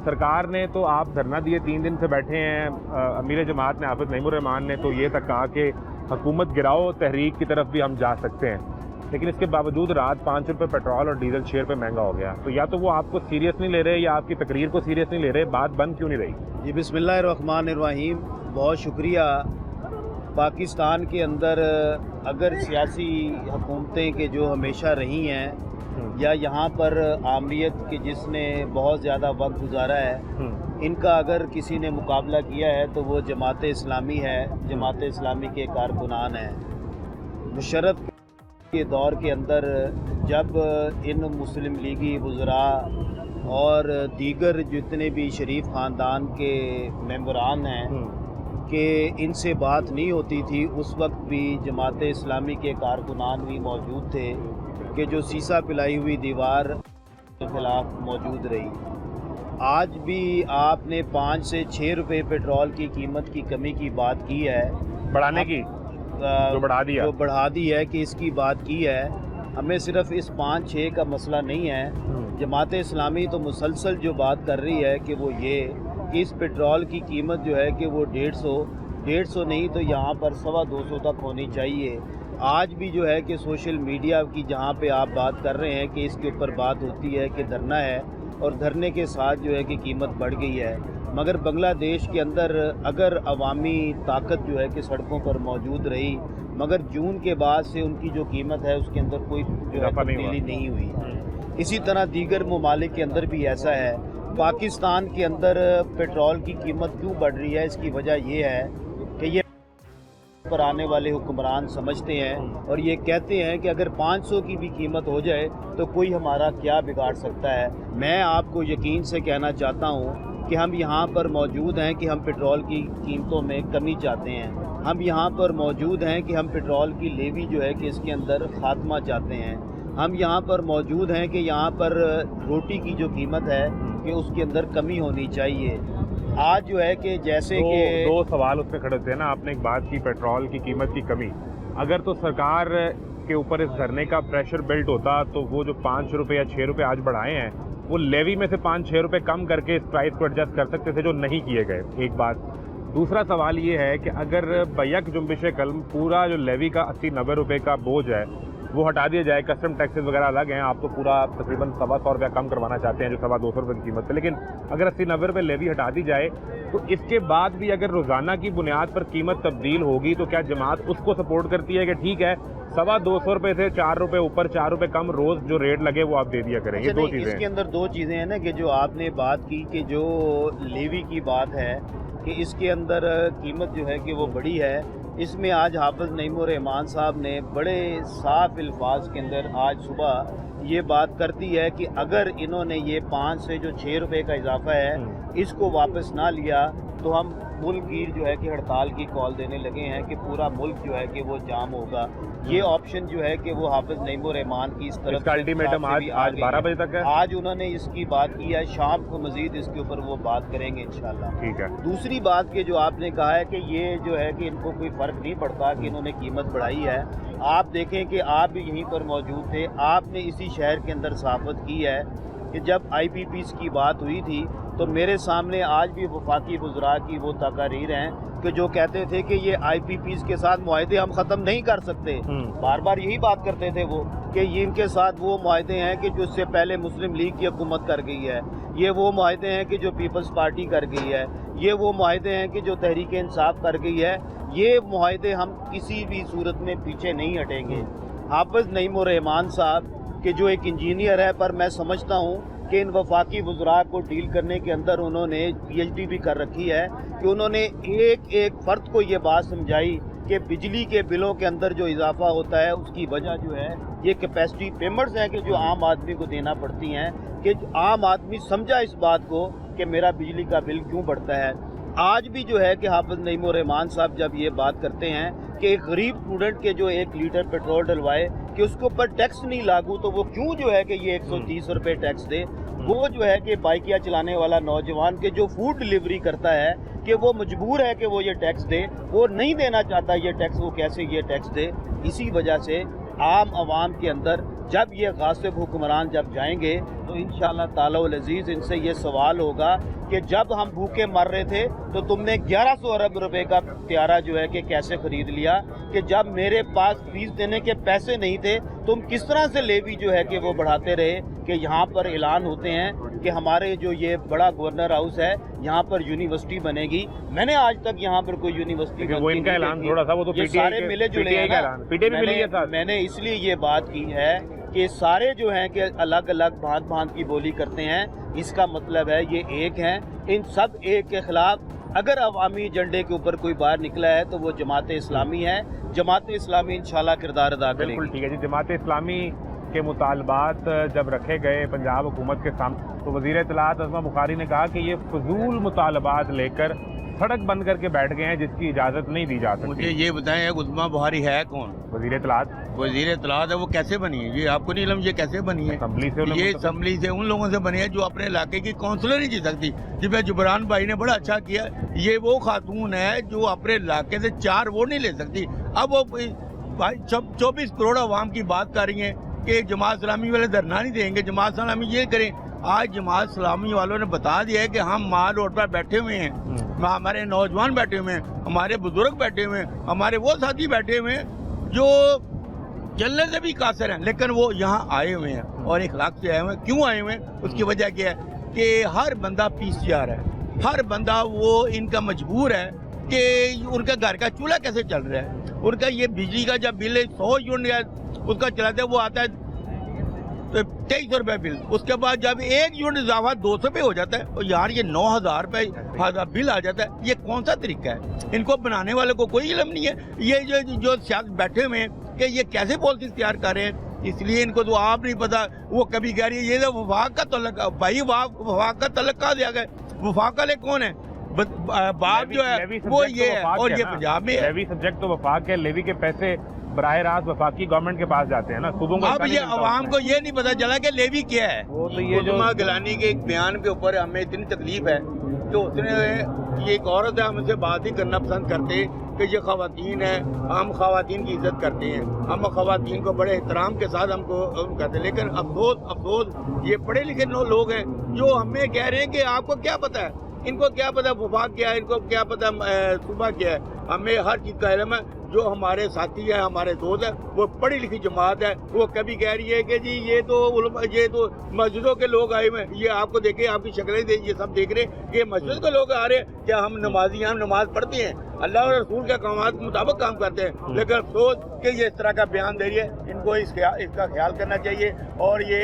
सरकार ने तो आप धरना दिए 3 दिन से बैठे हैं, अमीर जमात ने हाफिज नईमुर्रहमान ने तो ये तक कहा कि हुकूमत गिराओ तहरीक की तरफ भी हम जा सकते हैं, लेकिन इसके बावजूद रात 5 रुपये पेट्रोल और डीजल 6 रुपये महंगा हो गया। तो या तो वो आपको सीरियस नहीं ले रहे या आपकी तकरीर को सीरियस नहीं ले रहे, बात बंद क्यों नहीं रही? जी बिस्मिल्लाहिर्रहमानिर्रहीम। बहुत शुक्रिया। पाकिस्तान के अंदर अगर सियासी हुकूमतें के जो हमेशा रही हैं या यहाँ पर आमरीत के जिसने बहुत ज़्यादा वक्त गुजारा है, इनका अगर किसी ने मुकाबला किया है तो वो जमात इस्लामी है, जमात इस्लामी के कारकुनान हैं। मुशर्रफ के दौर के अंदर जब इन मुस्लिम लीगी वज़रा और दीगर जितने भी शरीफ ख़ानदान के मेंबरान हैं कि इनसे बात नहीं होती थी, उस वक्त भी जमात इस्लामी के कारकुनान भी मौजूद थे कि जो सीसा पिलाई हुई दीवार के ख़िलाफ़ मौजूद रही। आज भी आपने 5 से 6 रुपये पेट्रोल की कीमत की कमी की बात की है, बढ़ाने की जो बढ़ा दी है कि इसकी बात की है। हमें सिर्फ इस 5-6 का मसला नहीं है। जमात इस्लामी तो मुसलसल जो बात कर रही है कि वो ये कि इस पेट्रोल की कीमत जो है कि वो 150 नहीं तो यहाँ पर 250 तक होनी चाहिए। आज भी जो है कि सोशल मीडिया की जहाँ पे आप बात कर रहे हैं कि इसके ऊपर बात होती है कि धरना है और धरने के साथ जो है कि कीमत बढ़ गई है, मगर बांग्लादेश के अंदर अगर अवामी ताकत जो है कि सड़कों पर मौजूद रही, मगर जून के बाद से उनकी जो कीमत है उसके अंदर कोई जो है तब्दीली नहीं हुई। इसी तरह दीगर ममालिक के अंदर भी ऐसा है। पाकिस्तान के अंदर पेट्रोल की कीमत क्यों बढ़ रही है, इसकी वजह ये है कि ये पर आने वाले हुक्मरान समझते हैं और ये कहते हैं कि अगर 500 की भी कीमत हो जाए तो कोई हमारा क्या बिगाड़ सकता है। मैं आपको यकीन से कहना चाहता हूँ कि हम यहाँ पर मौजूद हैं कि हम पेट्रोल की कीमतों में कमी चाहते हैं। हम यहाँ पर मौजूद हैं कि हम पेट्रोल की लेवी जो है कि इसके अंदर ख़ात्मा चाहते हैं। हम यहाँ पर मौजूद हैं कि यहाँ पर रोटी की जो कीमत है कि उसके अंदर कमी होनी चाहिए। आज जो है कि जैसे कि 2 सवाल उसमें खड़े थे ना, आपने एक बात की पेट्रोल की कीमत की कमी, अगर तो सरकार के ऊपर इस धरने का प्रेशर बिल्ट होता तो वो जो 5 रुपये या 6 रुपये आज बढ़ाए हैं वो लेवी में से 5-6 रुपये कम करके इस प्राइस को एडजस्ट कर सकते थे, जो नहीं किए गए। एक बात। दूसरा सवाल ये है कि अगर बैक जुम्बिश कलम पूरा जो लेवी का 80-90 रुपये का बोझ है वो हटा दिया जाए, कस्टम टैक्सेस वगैरह अलग हैं, आप तो पूरा तकरीबन 125 रुपया कम करवाना चाहते हैं जो 250 रुपये की कीमत है, लेकिन अगर 80-90 रुपये लेवी हटा दी जाए तो इसके बाद भी अगर रोज़ाना की बुनियाद पर कीमत तब्दील होगी तो क्या जमात उसको सपोर्ट करती है कि ठीक है 250 रुपये से 4 रुपये ऊपर 4 रुपये कम रोज़ जो रेट लगे वो आप दे दिया करें? ये 2 चीज़ें। इसके अंदर 2 चीज़ें हैं ना कि जो आपने बात की कि जो लेवी की बात है कि इसके अंदर कीमत जो है कि वो बड़ी है, اس میں آج حافظ نعیم الرحمان صاحب نے بڑے صاف الفاظ کے اندر آج صبح یہ بات کر دی ہے کہ اگر انہوں نے یہ 5 سے جو 6 روپے کا اضافہ ہے اس کو واپس نہ لیا تو ہم ملک گیر جو ہے کہ ہڑتال کی کال دینے لگے ہیں کہ پورا ملک جو ہے کہ وہ جام ہوگا. یہ آپشن جو ہے کہ وہ حافظ نعیم الرحمان کی اس طرف اس کا الٹیمیٹم آج 12 بجے تک ہے. آج انہوں نے اس کی بات کی ہے, شام کو مزید اس کے اوپر وہ بات کریں گے انشاءاللہ. ٹھیک ہے. دوسری بات کہ جو آپ نے کہا ہے کہ یہ جو ہے کہ ان کو کوئی فرق نہیں پڑتا کہ انہوں نے قیمت بڑھائی ہے. آپ دیکھیں کہ آپ بھی یہیں پر موجود تھے, آپ نے اسی شہر کے اندر صحافت کی ہے کہ جب آئی پی پیز کی بات ہوئی تھی تو میرے سامنے آج بھی وفاقی وزراء کی وہ تقاریر ہیں کہ جو کہتے تھے کہ یہ آئی پی پیز کے ساتھ معاہدے ہم ختم نہیں کر سکتے. بار بار یہی بات کرتے تھے وہ کہ یہ ان کے ساتھ وہ معاہدے ہیں کہ جو اس سے پہلے مسلم لیگ کی حکومت کر گئی ہے, یہ وہ معاہدے ہیں کہ جو پیپلز پارٹی کر گئی ہے, یہ وہ معاہدے ہیں کہ جو تحریک انصاف کر گئی ہے. یہ معاہدے ہم کسی بھی صورت میں پیچھے نہیں ہٹیں گے. حافظ نعیم الرحمان صاحب کہ جو ایک انجینئر ہے, پر میں سمجھتا ہوں کہ ان وفاقی وزراء کو ڈیل کرنے کے اندر انہوں نے پی ایچ ڈی بھی کر رکھی ہے کہ انہوں نے ایک ایک فرد کو یہ بات سمجھائی کہ بجلی کے بلوں کے اندر جو اضافہ ہوتا ہے اس کی وجہ جو ہے یہ کیپیسٹی پیمنٹس ہیں کہ جو عام آدمی کو دینا پڑتی ہیں, کہ عام آدمی سمجھا اس بات کو کہ میرا بجلی کا بل کیوں بڑھتا ہے. آج بھی جو ہے کہ حافظ نعیم الرحمان صاحب جب یہ بات کرتے ہیں کہ ایک غریب اسٹوڈنٹ کے جو 1 لیٹر پیٹرول ڈلوائے کہ اس کے اوپر ٹیکس نہیں لاگو, تو وہ کیوں جو ہے کہ یہ 130 روپے ٹیکس دے. وہ جو ہے کہ بائکیا چلانے والا نوجوان کے جو فوڈ ڈلیوری کرتا ہے کہ وہ مجبور ہے کہ وہ یہ ٹیکس دے, وہ نہیں دینا چاہتا یہ ٹیکس, وہ کیسے یہ ٹیکس دے. اسی وجہ سے عام عوام کے اندر جب یہ غاصب حکمران جب جائیں گے تو انشاءاللہ تعالی العزیز ان سے یہ سوال ہوگا کہ جب ہم بھوکے مر رہے تھے تو تم نے 1100 ارب روپے کا طیارہ جو ہے کہ کیسے خرید لیا, کہ جب میرے پاس فیس دینے کے پیسے نہیں تھے تم کس طرح سے لیوی جو ہے کہ وہ بڑھاتے رہے. کہ یہاں پر اعلان ہوتے ہیں کہ ہمارے جو یہ بڑا گورنر ہاؤس ہے یہاں پر یونیورسٹی بنے گی. میں نے آج تک یہاں پر کوئی یونیورسٹی وہ ان کا اعلان تھوڑا سا, وہ تو پی ٹی سارے ملے جلے ہیں. میں نے اس لیے یہ بات کی ہے کہ سارے جو ہیں کہ الگ الگ بھانت بھانت کی بولی کرتے ہیں, اس کا مطلب ہے یہ ایک ہیں. ان سب ایک کے خلاف اگر عوامی ایجنڈے کے اوپر کوئی باہر نکلا ہے تو وہ جماعت اسلامی ہے. جماعت اسلامی انشاءاللہ کردار ادا کرے گی. بالکل ٹھیک ہے جی. جماعت اسلامی کے مطالبات جب رکھے گئے پنجاب حکومت کے سامنے تو وزیر اطلاعات عظمہ بخاری نے کہا کہ یہ فضول مطالبات لے کر سڑک بند کر کے بیٹھ گئے ہیں جس کی اجازت نہیں دی جا سکتی. مجھے یہ بتائیں عظمہ بخاری ہے کون؟ وزیر اطلاعات. وزیر اطلاعات ہے, وہ کیسے بنی ہے یہ آپ کو نہیں علم, یہ کیسے بنی ہے؟ اسمبلی سے. یہ اسمبلی سے ان لوگوں سے بنی ہے جو اپنے علاقے کی کونسلر نہیں جیت سکتی. جب جبران بھائی نے بڑا اچھا کیا, یہ وہ خاتون ہے جو اپنے علاقے سے 4 ووٹ نہیں لے سکتی. اب وہ 24 کروڑ عوام کی بات کر رہی ہیں کہ جماعت اسلامی والے دھرنا نہیں دیں گے, جماعت اسلامی یہ کریں. آج جماعت اسلامی والوں نے بتا دیا ہے کہ ہم مال روڈ پر بیٹھے ہوئے ہیں, ہمارے نوجوان بیٹھے ہوئے ہیں, ہمارے بزرگ بیٹھے ہوئے ہیں, ہمارے وہ ساتھی بیٹھے ہوئے ہیں جو چلنے سے بھی قاصر ہیں, لیکن وہ یہاں آئے ہوئے ہیں اور اخلاق سے آئے ہوئے ہیں. کیوں آئے ہوئے ہیں؟ اس کی وجہ کیا ہے کہ ہر بندہ PCR ہے, ہر بندہ وہ ان کا مجبور ہے کہ ان کا گھر کا چولہا کیسے چل رہا ہے. ان کا یہ بجلی کا جب بل 100 یونٹ اس کا چلاتا ہے وہ آتا ہے 2300 روپے بل. اس کے بعد جب 1 یونٹ اضافہ 200 پہ ہو جاتا ہے اور یار یہ 9000 روپے بل آ جاتا ہے. یہ کون سا طریقہ ہے؟ ان کو بنانے والے کو کوئی علم نہیں ہے. یہ جو سیاست بیٹھے ہوئے ہیں کہ یہ کیسے پالیسیز تیار کر رہے ہیں, اس لیے ان کو تو آپ نہیں پتا. وہ کبھی کہہ رہی ہے یہ وفاق کا تعلق, بھائی وفاق کا تعلق کہاں دیا گیا؟ وفاق والے کون ہیں؟ باپ جو ہے وہ یہ ہے, اور یہ پنجاب میں ہے. لیوی سبجیکٹ تو وفاق ہے, لیوی کے پیسے براہ راست وفاقی گورنمنٹ کے پاس جاتے ہیں نا, صوبوں کو. اب یہ عوام کو یہ نہیں پتا چلا کہ لیوی کیا ہے. عظمہ گیلانی کے ایک بیان کے اوپر ہمیں اتنی تکلیف ہے کہ اس نے یہ ایک عورت ہے, ہم سے بات ہی کرنا پسند کرتے کہ یہ خواتین ہیں, ہم خواتین کی عزت کرتے ہیں, ہم خواتین کو بڑے احترام کے ساتھ ہم کو کرتے ہیں. لیکن افسوس یہ پڑھے لکھے لوگ ہیں جو ہمیں کہہ رہے ہیں کہ آپ کو کیا پتا ہے, ان کو کیا پتا وفاق کیا ہے, ان کو کیا پتا صوبہ کیا ہے. ہمیں ہر چیز کا علم ہے. جو ہمارے ساتھی ہیں, ہمارے دوست ہیں, وہ پڑھی لکھی جماعت ہے. وہ کبھی کہہ رہی ہے کہ جی یہ تو مسجدوں کے لوگ آئے ہوئے ہیں. یہ آپ کو دیکھیں, آپ کی شکلیں یہ سب دیکھ رہے ہیں کہ مسجد کے لوگ آ رہے ہیں. کیا ہم نمازی ہیں, ہم نماز پڑھتے ہیں؟ अल्लाह और रसूल के अहकामात के मुताबिक काम करते हैं, लेकिन अफसोस कि ये इस तरह का बयान दे रही है, इनको इसका ख्याल करना चाहिए। और ये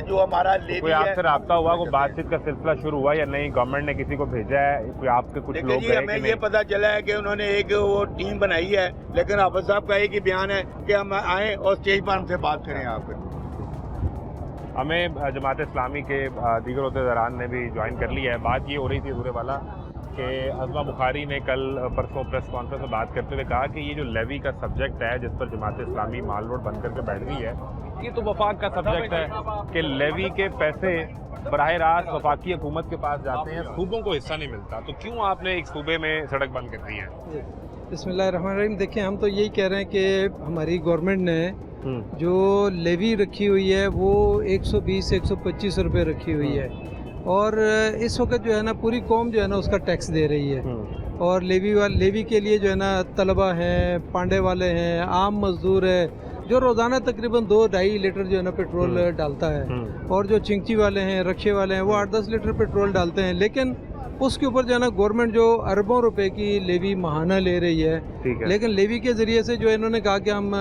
जो हमारा लेवी कोई आपसे रब्ता हुआ, कोई बातचीत का सिलसिला शुरू हुआ या नहीं? गवर्नमेंट ने किसी को भेजा है? कोई आपके कुछ लोग गए हमें कि ये नहीं? पता चला है कि उन्होंने एक वो टीम बनाई है, लेकिन हाफिज साहब का एक ही बयान है कि हम आएँ और स्टेज पर हमसे बात करें। आप हमें जमात इस्लामी के दीगर अहदेदारान ने भी ज्वाइन कर लिया है। बात ये हो रही थी दूरे वाला कि अज़मा बुखारी ने कल परसों प्रेस कॉन्फ्रेंस में बात करते हुए कहा कि ये जो लेवी का सब्जेक्ट है जिस पर जमात इस्लामी माल रोड बंद करके बैठ गई है, ये तो वफाक का सब्जेक्ट है कि लेवी के पैसे बराह रास्त वफाकी हुकूमत के पास जाते हैं, सूबों को हिस्सा नहीं मिलता। तो क्यों आपने एक सूबे में सड़क बंद कर दी है? बिस्मिल्लाहिर्रहमानिर्रहीम। देखिए, हम तो यही कह रहे हैं कि हमारी गवर्नमेंट ने जो लेवी रखी हुई है वो 120-125 रुपये रखी हुई है, और इस वक्त जो है ना पूरी कौम जो है ना उसका टैक्स दे रही है। और लेवी के लिए जो है ना तलबा हैं, पांडे वाले हैं, आम मजदूर है, जो रोज़ाना तकरीबन 2-2.5 लीटर जो है ना पेट्रोल डालता है, और जो चिंची वाले हैं, रक्शे वाले हैं, वो 8-10 लीटर पेट्रोल डालते हैं। लेकिन उसके ऊपर जो है ना गवर्नमेंट जो अरबों रुपए की लेवी महाना ले रही है, लेकिन लेवी के ज़रिए से जो इन्होंने कहा कि हम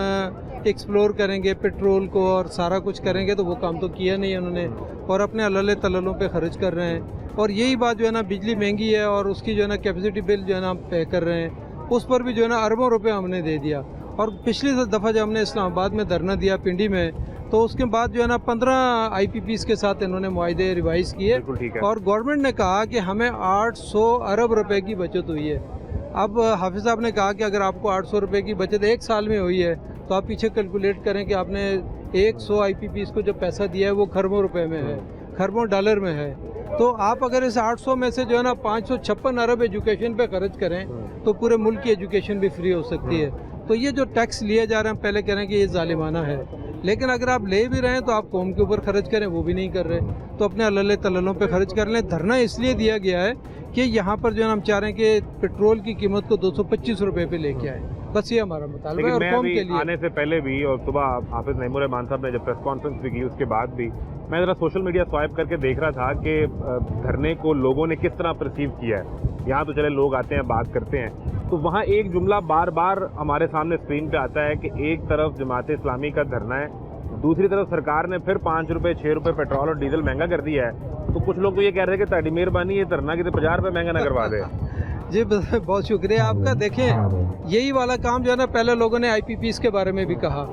एक्सप्लोर करेंगे पेट्रोल को और सारा कुछ करेंगे, तो वो काम तो किया नहीं उन्होंने, और अपने अल्ले तल्लों पे खर्च कर रहे हैं। और यही बात जो है ना बिजली महंगी है और उसकी जो है ना कैपेसिटी बिल जो है ना हम पे कर रहे हैं, उस पर भी जो है ना अरबों रुपए हमने दे दिया। और पिछली दफ़ा जब हमने इस्लामाबाद में धरना दिया पिंडी में, तो उसके बाद जो है ना 15 IPPs के साथ इन्होंने मुआहदे रिवाइज़ किए, और गवर्नमेंट ने कहा कि हमें 800 अरब रुपए की बचत हुई है। अब हाफिज़ साहब ने कहा कि अगर आपको 800 रुपए की बचत एक साल में हुई है, तो आप पीछे कैलकुलेट करें कि आपने 100 IPPs को जो पैसा दिया है वो खरबों रुपए में है, खरबों डॉलर में है। तो आप अगर इस 800 में से जो है ना 556 अरब एजुकेशन पे खर्च करें, तो पूरे मुल्क की एजुकेशन भी फ्री हो सकती है। तो ये जो टैक्स लिए जा रहे हैं, पहले कह रहे हैं कि ये जालिमाना है, लेकिन अगर आप ले भी रहे हैं तो आप कौम के ऊपर खर्च करें, वो भी नहीं कर रहे, तो अपने अल्ले तल्लों पे खर्च कर लें। धरना इसलिए दिया गया है कि यहाँ पर जो है हम चाह रहे हैं कि पेट्रोल की कीमत को 225 रुपए पे लेके आए, बस ये हमारा मुतालबा है। और कौम के लिए आने से पहले भी और सुबह हाफिज नईमुर रहमान साहब ने जब प्रेस कॉन्फ्रेंस भी की, उसके बाद भी मैं ज़रा सोशल मीडिया स्वाइप करके देख रहा था कि धरने को लोगों ने किस तरह परसीव किया है। यहाँ तो चले लोग आते हैं, बात करते हैं, तो वहाँ एक जुमला बार बार हमारे सामने स्क्रीन पे आता है कि एक तरफ जमात इस्लामी का धरना है, दूसरी तरफ सरकार ने फिर 5 रुपए 6 रुपए पेट्रोल और डीजल महंगा कर दिया है। तो कुछ लोग तो ये कह रहे हैं कि ताड़ी मेहरबानी ये धरना की 50 रुपए महंगा ना करवा दे। जी बहुत शुक्रिया आपका। देखें, यही वाला काम जो है ना पहले लोगों ने IPPs के बारे में भी कहा,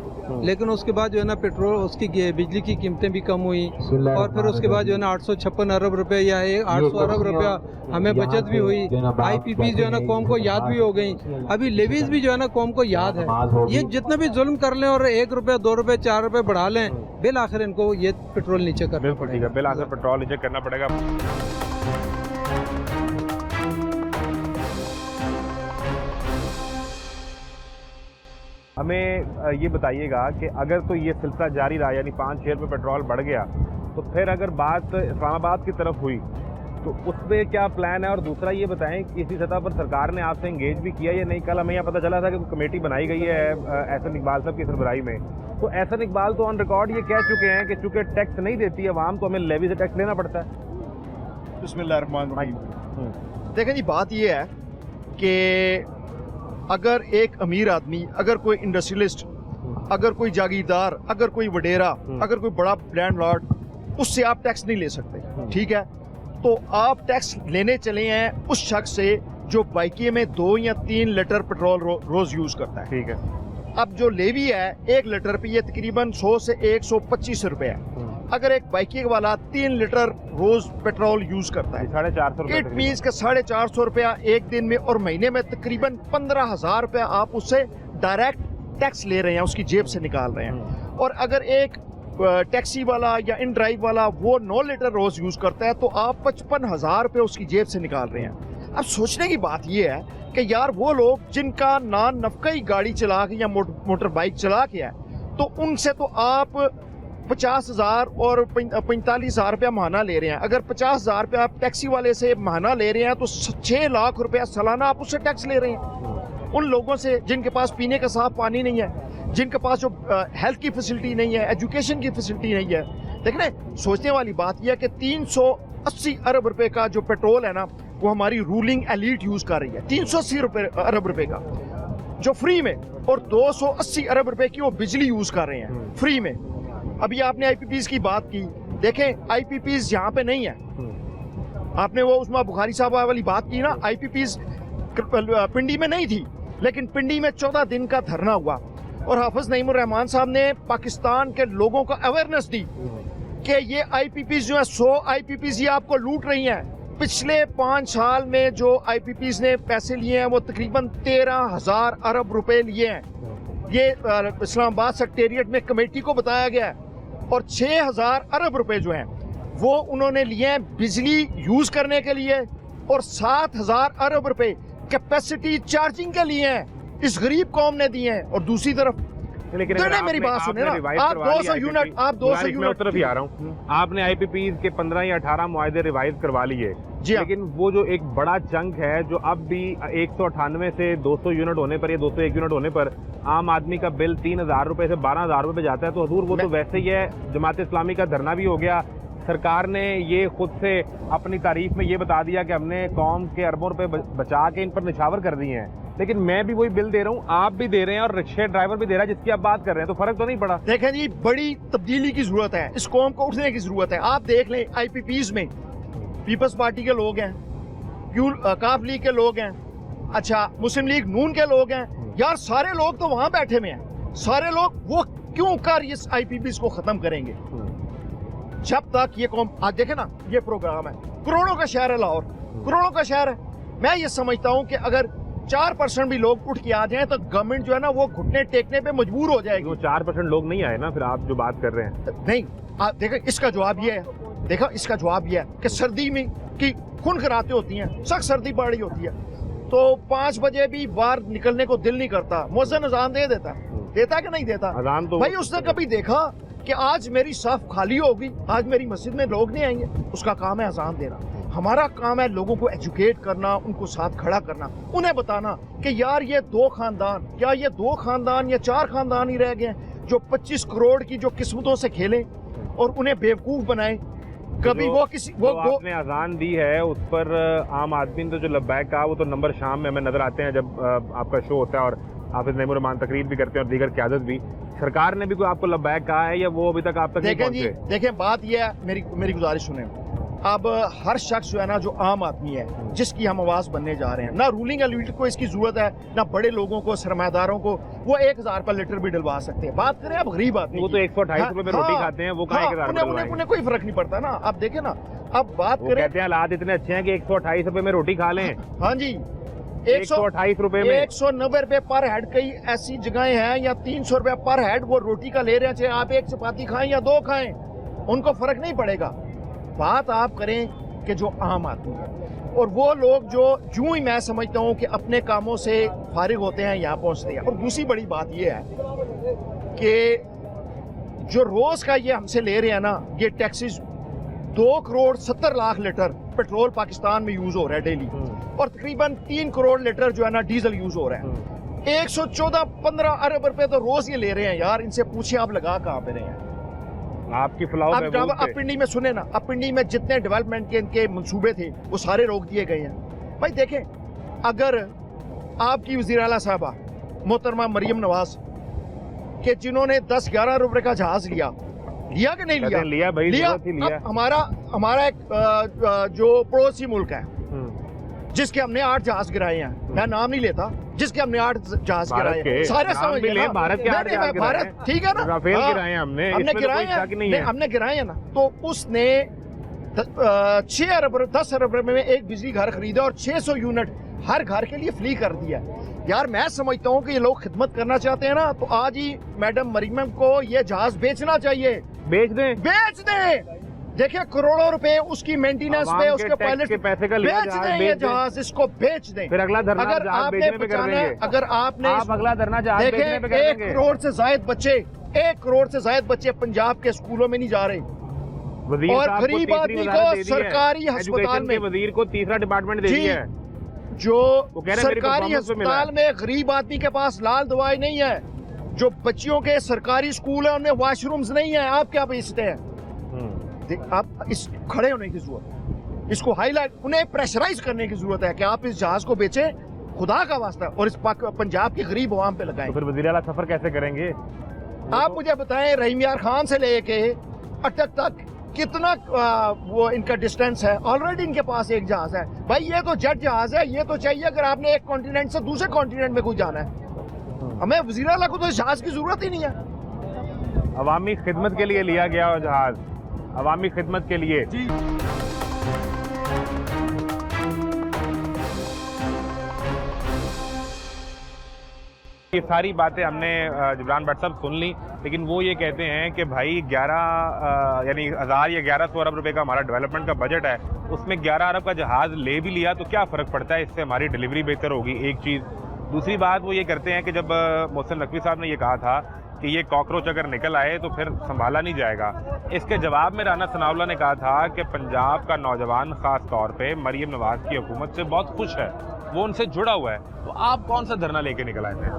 लेकिन उसके बाद जो है ना पेट्रोल उसकी बिजली की कीमतें भी कम हुई, और फिर उसके बाद जो है ना 856 अरब रुपए या 800 अरब रुपया हमें बचत भी हुई। IPPs जो है ना कौम को याद भी हो गई, अभी लेवीज भी जो है ना कौम को याद है। ये जितना भी जुल्म कर लें और 1 रुपया 2 रुपये 4 रुपये बढ़ा लें, बिल आखिर इनको ये पेट्रोल नीचे करना पड़ेगा। बिल आखिर पेट्रोल नीचे करना पड़ेगा। हमें ये बताइएगा कि अगर तो ये सिलसिला जारी रहा, यानी 5-6 रुपये पेट्रोल बढ़ गया, तो फिर अगर बात इस्लामाबाद की तरफ हुई तो उसमें क्या प्लान है? और दूसरा ये बताएं कि इसी सतह पर सरकार ने आपसे इंगेज भी किया या नहीं? कल हमें यहाँ पता चला था कि कमेटी बनाई गई है एहसन इकबाल साहब की सरबराही में, तो एहसन इकबाल तो ऑन रिकॉर्ड ये कह चुके हैं कि चूंकि टैक्स नहीं देती है आवाम, तो हमें लेवी से टैक्स लेना पड़ता है। बिस्मिल्लाहिर्रहमानिर्रहीम। देखें जी, बात ये है कि अगर एक अमीर आदमी, अगर कोई इंडस्ट्रियलिस्ट, अगर कोई जागीरदार, अगर कोई वडेरा, अगर कोई बड़ा लैंडलॉर्ड, उससे आप टैक्स नहीं ले सकते, ठीक है? तो आप टैक्स लेने चले हैं उस शख्स से जो बाइकिए में 2 या 3 लीटर पेट्रोल रोज यूज करता है, ठीक है? अब जो लेवी है 1 लीटर पे ये तकरीबन 100 से 125 रुपए है। अगर एक बाइकिए वाला 3 लीटर रोज पेट्रोल यूज करता है, 450 रुपए, इट मीन्स के 450 रुपया एक दिन में, और महीने में तकरीबन 15,000 रुपया आप उससे डायरेक्ट टैक्स ले रहे हैं, उसकी जेब से निकाल रहे हैं। और अगर एक टैक्सी वाला या इन ड्राइव वाला वो 9 लीटर रोज यूज करता है, तो आप 55,000 रुपये उसकी जेब से निकाल रहे हैं। अब सोचने की बात ये है कि यार वो लोग जिनका नान नफकई गाड़ी चला के या मोटर बाइक चला के है, तो उनसे तो आप 50,000 और 45,000 रुपया महाना ले रहे हैं। अगर 50,000 रुपया आप टैक्सी वाले से महाना ले रहे हैं, तो 6 लाख रुपया सालाना आप उससे टैक्स ले रहे हैं। उन लोगों से जिनके पास पीने का साफ पानी नहीं है, जिनके पास जो हेल्थ की फैसिलिटी नहीं है, एजुकेशन की फैसिलिटी नहीं है। देखने सोचने वाली बात यह है कि 380 अरब रुपए का जो पेट्रोल है ना, وہ ہماری رولنگ ایلیٹ یوز کر رہی ہے 380 ارب روپے کا جو فری میں، اور 280 ارب روپے کی وہ بجلی یوز کر رہے ہیں فری میں. ابھی آپ نے آئی پی پیز کی بات کی، دیکھیں آئی پی پیز یہاں پہ نہیں ہے. آپ نے وہ عثمان بخاری صاحب والی بات کی نا، آئی پی پیز پنڈی میں نہیں تھی، لیکن پنڈی میں 14 دن کا دھرنا ہوا اور حافظ نعیم الرحمان صاحب نے پاکستان کے لوگوں کو اویئرنیس دی کہ یہ آئی پی پیز جو ہے 100 آئی پی پیز یہ آپ کو لوٹ رہی ہیں. پچھلے 5 سال میں جو آئی پی پیز نے پیسے لیے ہیں وہ تقریباً 13,000 ارب روپے لیے ہیں. یہ اسلام آباد سیکریٹریٹ میں کمیٹی کو بتایا گیا ہے. اور 6,000 ارب روپے جو ہیں وہ انہوں نے لیے ہیں بجلی یوز کرنے کے لیے، اور 7,000 ارب روپے کیپیسٹی چارجنگ کے لیے ہیں اس غریب قوم نے دیے ہیں. اور دوسری طرف میری بات سنیں نا، آپ 200 یونٹ طرف ہی آ رہا ہوں، آپ نے آئی پی پیز کے 15 یا 18 معاہدے ریوائز کروا لیے، لیکن وہ جو ایک بڑا چنک ہے جو اب بھی 198 سے 200 یونٹ ہونے پر یا 201 یونٹ ہونے پر عام آدمی کا بل 3,000 روپے سے 12,000 روپے پہ جاتا ہے، تو حضور وہ تو ویسے ہی ہے. جماعت اسلامی کا دھرنا بھی ہو گیا، سرکار نے یہ خود سے اپنی تعریف میں یہ بتا دیا کہ ہم نے قوم کے اربوں روپے بچا کے ان پر نچھاور کر دیے ہیں، لیکن میں بھی وہی بل دے رہا ہوں، آپ بھی دے رہے ہیں، اور رکشے ڈرائیور بھی دے رہا ہے جس کی آپ بات کر رہے ہیں، تو فرق تو نہیں پڑا. دیکھیں جی، بڑی تبدیلی کی ضرورت ہے، اس قوم کو اٹھنے کی ضرورت ہے. آپ دیکھ لیں آئی پی پیز میں پیپلز پارٹی کے لوگ ہیں، کاف لیگ کے لوگ ہیں، اچھا مسلم لیگ نون کے لوگ ہیں. یار سارے لوگ تو وہاں بیٹھے ہوئے ہیں، سارے لوگ وہ کیوں کر اس آئی پی پیز کو ختم کریں گے جب تک یہ قوم. آج دیکھیں نا، یہ پروگرام ہے، کروڑوں کا شہر ہے لاہور، کروڑوں کا شہر ہے. میں یہ سمجھتا ہوں کہ اگر 4% بھی لوگ اٹھ کے آ جائیں تو گورنمنٹ جو ہے نا وہ گھٹنے ٹیکنے پہ مجبور ہو جائے گی. وہ 4% لوگ نہیں آئے نا، پھر آپ جو بات کر رہے ہیں نہیں. آپ دیکھیں اس کا جواب یہ ہے، اس کا جواب یہ ہے کہ سردی میں کی خون خراتیں ہوتی ہیں، سخت سردی پڑ رہی ہوتی ہے، تو 5 بجے بھی باہر نکلنے کو دل نہیں کرتا. مؤذن اذان دے دیتا ہے کہ نہیں دیتا؟ اذان تو بھائی اس نے کبھی دیکھا کہ آج میری صف خالی ہوگی، آج میری مسجد میں لوگ نہیں آئیں گے؟ اس کا کام ہے اذان دینا. ہمارا کام ہے لوگوں کو ایجوکیٹ کرنا، ان کو ساتھ کھڑا کرنا، انہیں بتانا کہ یار یہ 2 خاندان، کیا یہ 2 خاندان یا 4 خاندان ہی رہ گئے ہیں جو 25 کروڑ کی جو قسمتوں سے کھیلیں اور انہیں بیوقوف بنائیں. کبھی وہ کسی آپ نے اذان دی ہے اس پر عام آدمی نے جو لبیک کہا، وہ تو نمبر شام میں ہمیں نظر آتے ہیں جب آپ کا شو ہوتا ہے اور حافظ نعیم الرحمان تقریر بھی کرتے ہیں اور دیگر قیادت بھی. سرکار نے بھی کوئی آپ کو لبیک کہا ہے یا وہ ابھی تک آپ تک نہیں پہنچے؟ دیکھیں بات یہ ہے، میری گزارش سنیں. اب ہر شخص جو ہے نا جو عام آدمی ہے جس کی ہم آواز بننے جا رہے ہیں، نہ رولنگ ایلیٹ کو اس کی ضرورت ہے، نہ بڑے لوگوں کو، سرمایہ داروں کو. وہ 1,000 پر لیٹر بھی ڈلوا سکتے ہیں. بات کریں اب غریب آدمی، وہ تو 128 روپے میں روٹی کھاتے ہیں، وہ کہاں 1,000 انہیں کوئی فرق نہیں پڑتا نا. اب دیکھیں نا، اب بات کریں، کہتے ہیں حالات اتنے اچھے ہیں کہ 128 روپے میں روٹی کھا لیں. ہاں جی، 128 روپے میں 190 روپے پر ہیڈ. کئی ایسی جگہیں ہیں یا 300 روپے پر ہیڈ وہ روٹی کا لے رہے ہیں، چاہے آپ 1 چپاتی کھائیں یا 2 کھائیں، ان کو فرق نہیں پڑے گا. بات آپ کریں کہ جو عام آدمی ہے اور وہ لوگ جو یوں ہی میں سمجھتا ہوں کہ اپنے کاموں سے فارغ ہوتے ہیں یہاں پہنچتے ہیں. اور دوسری بڑی بات یہ ہے کہ جو روز کا یہ ہم سے لے رہے ہیں نا یہ taxes, 2 crore 70 lakh litre petrol Pakistan میں یوز ہو رہا ہے ڈیلی، اور تقریباً 3 کروڑ لیٹر جو ہے نا ڈیزل یوز ہو رہا ہے. 114-15 ارب روپے تو روز یہ لے رہے ہیں. یار ان سے پوچھیں آپ لگا کہاں پہ رہے ہیں؟ آپ کی فلاح اب پنڈی میں سنیں نا، اب پنڈی میں جتنے ڈیولپمنٹ کے ان کے منصوبے تھے وہ سارے روک دیے گئے ہیں. بھائی دیکھیں، اگر آپ کی وزیر اعلیٰ صاحبہ محترمہ مریم نواز کہ جنہوں نے 10-11 روپے کا جہاز لیا کہ نہیں لیا؟ ہمارا ایک جو پڑوسی ملک ہے جس کے ہم نے 8 جہاز گرائے ہیں، میں نام نہیں لیتا، جس کے ہم نے 8 جہاز گرائے ہیں، سارے سمجھ لیں بھارت، ٹھیک ہے نا، ہم نے گرائے ہیں نا. تو اس نے 10 ارب روپے میں ایک بجلی گھر خریدا اور 600 یونٹ ہر گھر کے لیے فری کر دیا. یار میں سمجھتا ہوں کہ یہ لوگ خدمت کرنا چاہتے ہیں نا تو آج ہی میڈم مریم کو یہ جہاز بیچنا چاہیے. بیچ دیں. دیکھیں کروڑوں روپے اس کی مینٹیننس پہ، اس کے پائلٹ کے پیسے کا بیچ دیں یہ جہاز، اس کو بیچ دیں. پھر اگلا دھرنا جہاز بیچنے پہ کر دیں گے. اگر آپ نے اگلا دھرنا جہاز بیچنے پہ کر دیں گے. 1 کروڑ سے زائد بچے پنجاب کے اسکولوں میں نہیں جا رہے، اور غریب آدمی کو سرکاری ہسپتال میں، وزیر کو 3را ڈپارٹمنٹ دے دیا ہے، جو سرکاری ہسپتال میں غریب آدمی کے پاس لال دوائی نہیں ہے، جو بچیوں کے سرکاری اسکول ہیں ان میں واش رومز نہیں ہیں. آپ کیا بیچتے ہیں؟ آپ اس کھڑے ہونے کی ضرورت ہے. اس کو ہائی لائٹ انہیں پریشرائز کرنے کی ضرورت ہے کہ آپ اس جہاز کو بیچیں خدا کا واسطہ اور اس پنجاب کی غریب عوام پہ لگائیں. تو پھر وزیر اعلیٰ سفر کیسے کریں گے؟ آپ مجھے بتائیں رحیم یار خان سے لے کے اٹک تک کتنا وہ ان کا ڈسٹینس ہے. آلریڈی ان کے پاس ایک جہاز ہے. بھائی یہ تو جیٹ جہاز ہے, یہ تو چاہیے اگر آپ نے ایک کانٹیننٹ سے دوسرے کانٹیننٹ میں کوئی جانا ہے. ہمیں وزیر اعلیٰ کو تو اس جہاز کی ضرورت ہی نہیں ہے. عوامی خدمت کے لیے لیا گیا وہ جہاز, عوامی خدمت کے لیے. یہ ساری باتیں ہم نے جبران بٹ صاحب سن لی, لیکن وہ یہ کہتے ہیں کہ بھائی 1000 یا 1100 ارب روپے کا ہمارا ڈیولپمنٹ کا بجٹ ہے, اس میں 11 ارب کا جہاز لے بھی لیا تو کیا فرق پڑتا ہے, اس سے ہماری ڈیلیوری بہتر ہوگی. ایک چیز. دوسری بات وہ یہ کرتے ہیں کہ جب محسن نقوی صاحب نے یہ کہا تھا کہ یہ کاکروچ اگر نکل آئے تو پھر سنبھالا نہیں جائے گا, اس کے جواب میں رانا ثناء اللہ نے کہا تھا کہ پنجاب کا نوجوان خاص طور پہ مریم نواز کی حکومت سے بہت خوش ہے, وہ ان سے جڑا ہوا ہے. تو آپ کون سا دھرنا لے کے نکل آئے تھے؟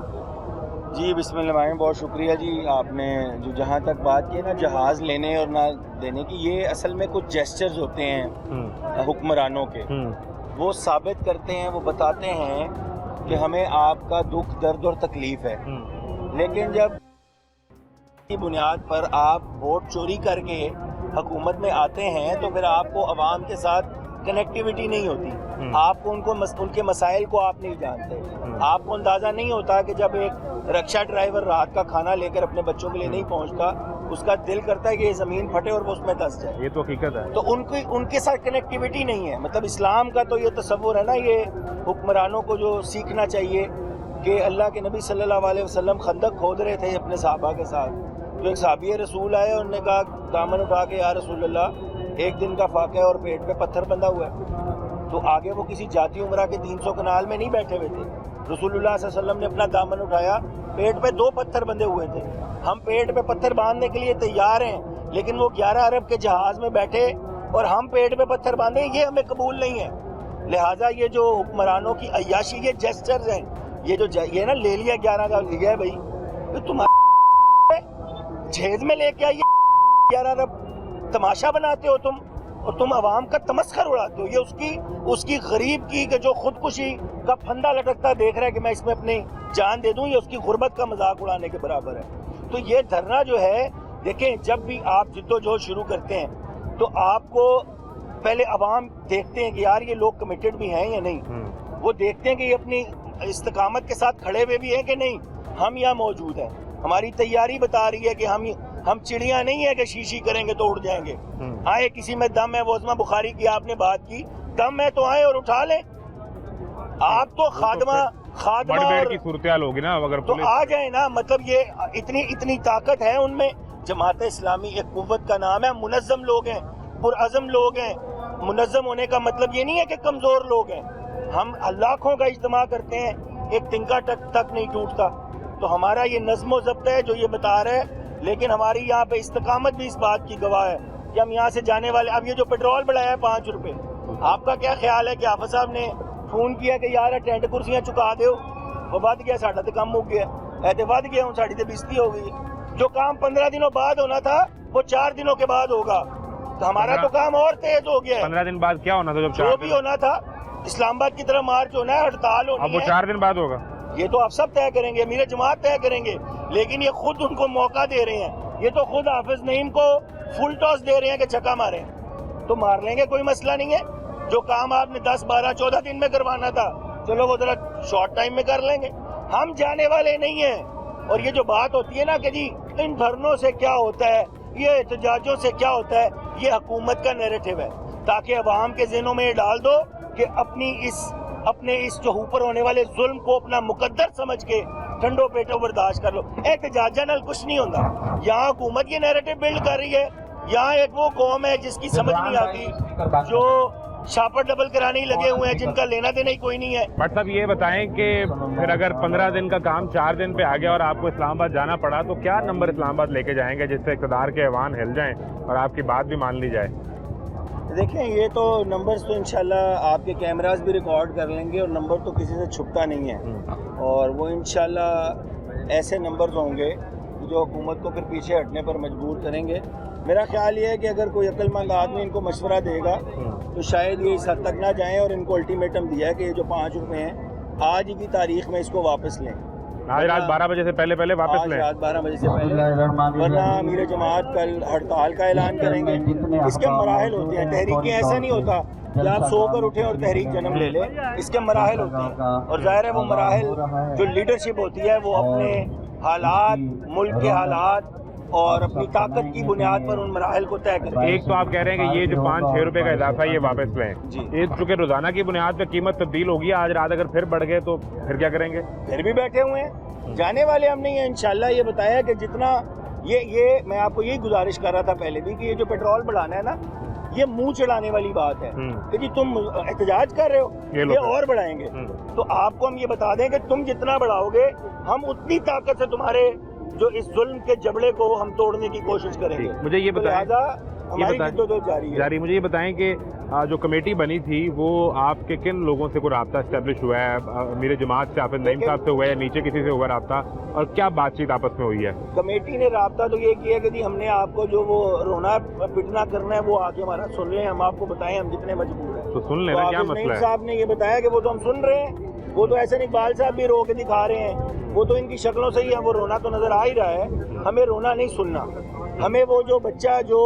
جی بسم اللہ الرحمن الرحیم, بہت شکریہ جی. آپ نے جو جہاں تک بات کی نا جہاز لینے اور نہ دینے کی, یہ اصل میں کچھ جیسچرز ہوتے ہیں حکمرانوں کے, وہ ثابت کرتے ہیں, وہ بتاتے ہیں کہ ہمیں آپ کا دکھ درد اور تکلیف ہے. لیکن جب کی بنیاد پر آپ ووٹ چوری کر کے حکومت میں آتے ہیں تو پھر آپ کو عوام کے ساتھ کنیکٹیویٹی نہیں ہوتی, آپ کو ان کے مسائل کو آپ نہیں جانتے. آپ کو اندازہ نہیں ہوتا کہ جب ایک رکشہ ڈرائیور رات کا کھانا لے کر اپنے بچوں کے لیے نہیں پہنچتا, اس کا دل کرتا ہے کہ یہ زمین پھٹے اور وہ اس میں دس جائے. یہ تو حقیقت ہے. تو ان کے ساتھ کنیکٹیویٹی نہیں ہے. مطلب اسلام کا تو یہ تصور ہے نا, یہ حکمرانوں کو جو سیکھنا چاہیے کہ اللہ کے نبی صلی اللہ علیہ وسلم خندق کھود رہے تھے اپنے صحابہ کے ساتھ, تو ایک صحابی رسول آئے اور نے کہا دامن اٹھا کے یا رسول اللہ ایک دن کا فاقہ ہے اور پیٹ پہ پتھر بندھا ہوا ہے. تو آگے وہ کسی جاتی عمرہ کے 300 کنال میں نہیں بیٹھے ہوئے تھے, رسول اللہ صلی اللہ علیہ وسلم نے اپنا دامن اٹھایا, پیٹ پہ 2 پتھر بندھے ہوئے تھے. ہم پیٹ پہ پتھر باندھنے کے لیے تیار ہیں, لیکن وہ 11 ارب کے جہاز میں بیٹھے اور ہم پیٹ پہ پتھر باندھے, یہ ہمیں قبول نہیں ہے. لہٰذا یہ جو حکمرانوں کی عیاشی, یہ جیسچرز ہیں, یہ نا لے لیا 11 کا لیا ہے بھائی, تمہارے جہیز میں لے کے آئیے 11 ارب, تماشا بناتے ہو تم, اور تم عوام کا تمسخر اڑاتے ہو. یہ اس کی غریب کی کہ جو خودکشی کا پھندا لٹکتا دیکھ رہا ہے کہ میں اس میں اپنی جان دے دوں, یہ اس کی غربت کا مذاق اڑانے کے برابر ہے. تو یہ دھرنا جو ہے, دیکھیں جب بھی آپ جد و جہد شروع کرتے ہیں تو آپ کو پہلے عوام دیکھتے ہیں کہ یار یہ لوگ کمیٹڈ بھی ہیں یا نہیں, وہ دیکھتے ہیں کہ یہ اپنی استقامت کے ساتھ کھڑے ہوئے بھی ہیں کہ نہیں. ہم یہاں موجود ہیں, ہماری تیاری بتا رہی ہے کہ ہم چڑیاں نہیں ہیں کہ شیشی کریں گے تو اڑ جائیں گے. آئے کسی میں دم ہے, وہ عظمہ بخاری کی آپ نے بات کی, دم ہے تو آئے اور اٹھا لیں. آپ تو خادمہ اور کی صورتحال ہوگی نا اگر تو آ جائیں نا. مطلب یہ اتنی طاقت ہے ان میں. جماعت اسلامی ایک قوت کا نام ہے, منظم لوگ ہیں, پرعزم لوگ ہیں. منظم ہونے کا مطلب یہ نہیں ہے کہ کمزور لوگ ہیں. ہم لاکھوں کا اجتماع کرتے ہیں, ایک تنکا تک نہیں ٹوٹتا. تو ہمارا یہ نظم و ضبط ہے جو یہ بتا رہا ہے, لیکن ہماری یہاں پہ استقامت بھی اس بات کی گواہ ہے کہ ہم یہاں سے جانے والے. اب یہ جو پیٹرول بڑھایا ہے 5 روپے, آپ کا کیا خیال ہے کہ حافظ صاحب نے فون کیا کہ یار ٹینٹ کرسیاں چکا دیو, وہ ود گیا, ساڈا تو کام مک گیا, ایسے ود گیا, ہوں ساڑی تو بےزتی ہو گئی. جو کام 15 دنوں بعد ہونا تھا وہ 4 دنوں کے بعد ہوگا. تو ہمارا تو کام اور تیز ہو گیا ہے. 15 دن بعد کیا ہونا تھا؟ جو بھی ہونا تھا, اسلام آباد کی طرف مارچ ہونا ہے, ہڑتال ہونی ہے. اب وہ 4 دن بعد ہوگا. یہ تو آپ سب طے کریں گے, میرے جماعت طے کریں گے, لیکن یہ خود ان کو موقع دے رہے ہیں. یہ تو خود حافظ نعیم کو فل ٹاس دے رہے ہیں کہ چھکا ماریں. تو مار لیں گے, کوئی مسئلہ نہیں ہے. جو کام آپ نے 10 12 14 دن میں کروانا تھا, چلو وہ ذرا شارٹ ٹائم میں کر لیں گے. ہم جانے والے نہیں ہیں. اور یہ جو بات ہوتی ہے نا کہ جی ان دھرنوں سے کیا ہوتا ہے, یہ احتجاجوں سے کیا ہوتا ہے, یہ حکومت کا نیریٹو ہے, تاکہ عوام کے ذہنوں میں یہ ڈال دو کہ اپنے اس جو اوپر ہونے والے ظلم کو اپنا مقدر سمجھ کے ٹھنڈو پیٹو برداشت کر لو. احتجاجہ نال کچھ نہیں ہوتا. یہاں حکومت یہ نیریٹو بلڈ کر رہی ہے. یہاں ایک وہ قوم ہے جس کی سمجھ نہیں آتی, جو شاپر ڈبل کرانے ہی لگے ہوئے ہیں, جن کا لینا دینا ہی کوئی نہیں ہے. بٹ صاحب یہ بتائیں کہ پھر اگر 15 دن کا کام 4 دن پہ آ گیا اور آپ کو اسلام آباد جانا پڑا, تو کیا نمبر اسلام آباد لے کے جائیں گے جس سے اقتدار کے ایوان ہل جائیں اور آپ کی بات بھی مان لی جائے؟ دیکھیں یہ تو نمبرز تو انشاءاللہ آپ کے کیمراز بھی ریکارڈ کر لیں گے, اور نمبر تو کسی سے چھپتا نہیں ہے, اور وہ انشاءاللہ ایسے نمبرز ہوں گے جو حکومت کو پھر پیچھے ہٹنے پر مجبور کریں گے. میرا خیال یہ ہے کہ اگر کوئی عقل مند آدمی ان کو مشورہ دے گا تو شاید یہ اس حد تک نہ جائیں اور ان کو الٹیمیٹم دیا ہے کہ یہ جو 5 روپے ہیں آج کی تاریخ میں اس کو واپس لیں. آج رات 12 بجے سے پہلے واپس آج لیں. رات 12 بجے سے پہلے, ورنہ امیر جماعت کل ہڑتال کا اعلان کریں گے. اس کے مراحل ہوتے ہیں, تحریکیں ایسا نہیں ہوتا کہ آپ سو کر اٹھیں اور تحریک جنم لے لیں. اس کے مراحل ہوتے ہیں, اور ظاہر ہے وہ مراحل جو لیڈرشپ ہوتی ہے وہ اپنے حالات, ملک کے حالات اور اپنی طاقت کی بنیاد پر ان مراحل کو طے کرتے ہیں. ایک تو آپ کہہ رہے ہیں کہ یہ جو 5-6 روپے کا اضافہ ہے یہ واپس لیں. یہ چونکہ روزانہ کی بنیاد پہ قیمت تبدیل ہوگی, آج رات اگر پھر بڑھ گئے تو پھر کیا کریں گے؟ پھر بھی بیٹھے ہوئے ہیں, جانے والے ہم نہیں ہیں. انشاءاللہ یہ بتایا کہ جتنا یہ میں آپ کو یہی گزارش کر رہا تھا پہلے بھی کہ یہ جو پیٹرول بڑھانا ہے نا, یہ منہ چڑھانے والی بات ہے کہ جی تم احتجاج کر رہے ہو, یہ اور بڑھائیں گے. تو آپ کو ہم یہ بتا دیں کہ تم جتنا بڑھاؤ گے ہم اتنی طاقت سے تمہارے جو اس ظلم کے جبڑے کو ہم توڑنے کی کوشش کریں گے. مجھے یہ بتائیں, ہماری جدوجہد جاری ہے. مجھے یہ بتائیں کہ جو کمیٹی بنی تھی وہ آپ کے کن لوگوں سے کوئی رابطہ اسٹیبلش ہوا ہے؟ میرے جماعت سے حافظ نعیم صاحب سے ہوا ہے, نیچے کسی سے ہوا رابطہ, اور کیا بات چیت آپس میں ہوئی ہے؟ کمیٹی نے رابطہ تو یہ کیا کہ جی ہم نے آپ کو جو وہ رونا پٹنا کرنا ہے وہ آگے ہمارا سن لیں, ہم آپ کو بتائیں ہم جتنے مجبور ہیں. تو سن لینا کیا مسئلہ ہے. صاحب نے یہ بتایا کہ وہ تو ہم سن رہے ہیں, وہ تو احسن اقبال صاحب بھی رو کے دکھا رہے ہیں, وہ تو ان کی شکلوں سے ہی وہ رونا تو نظر آ ہی رہا ہے. ہمیں رونا نہیں سننا, ہمیں وہ جو بچہ جو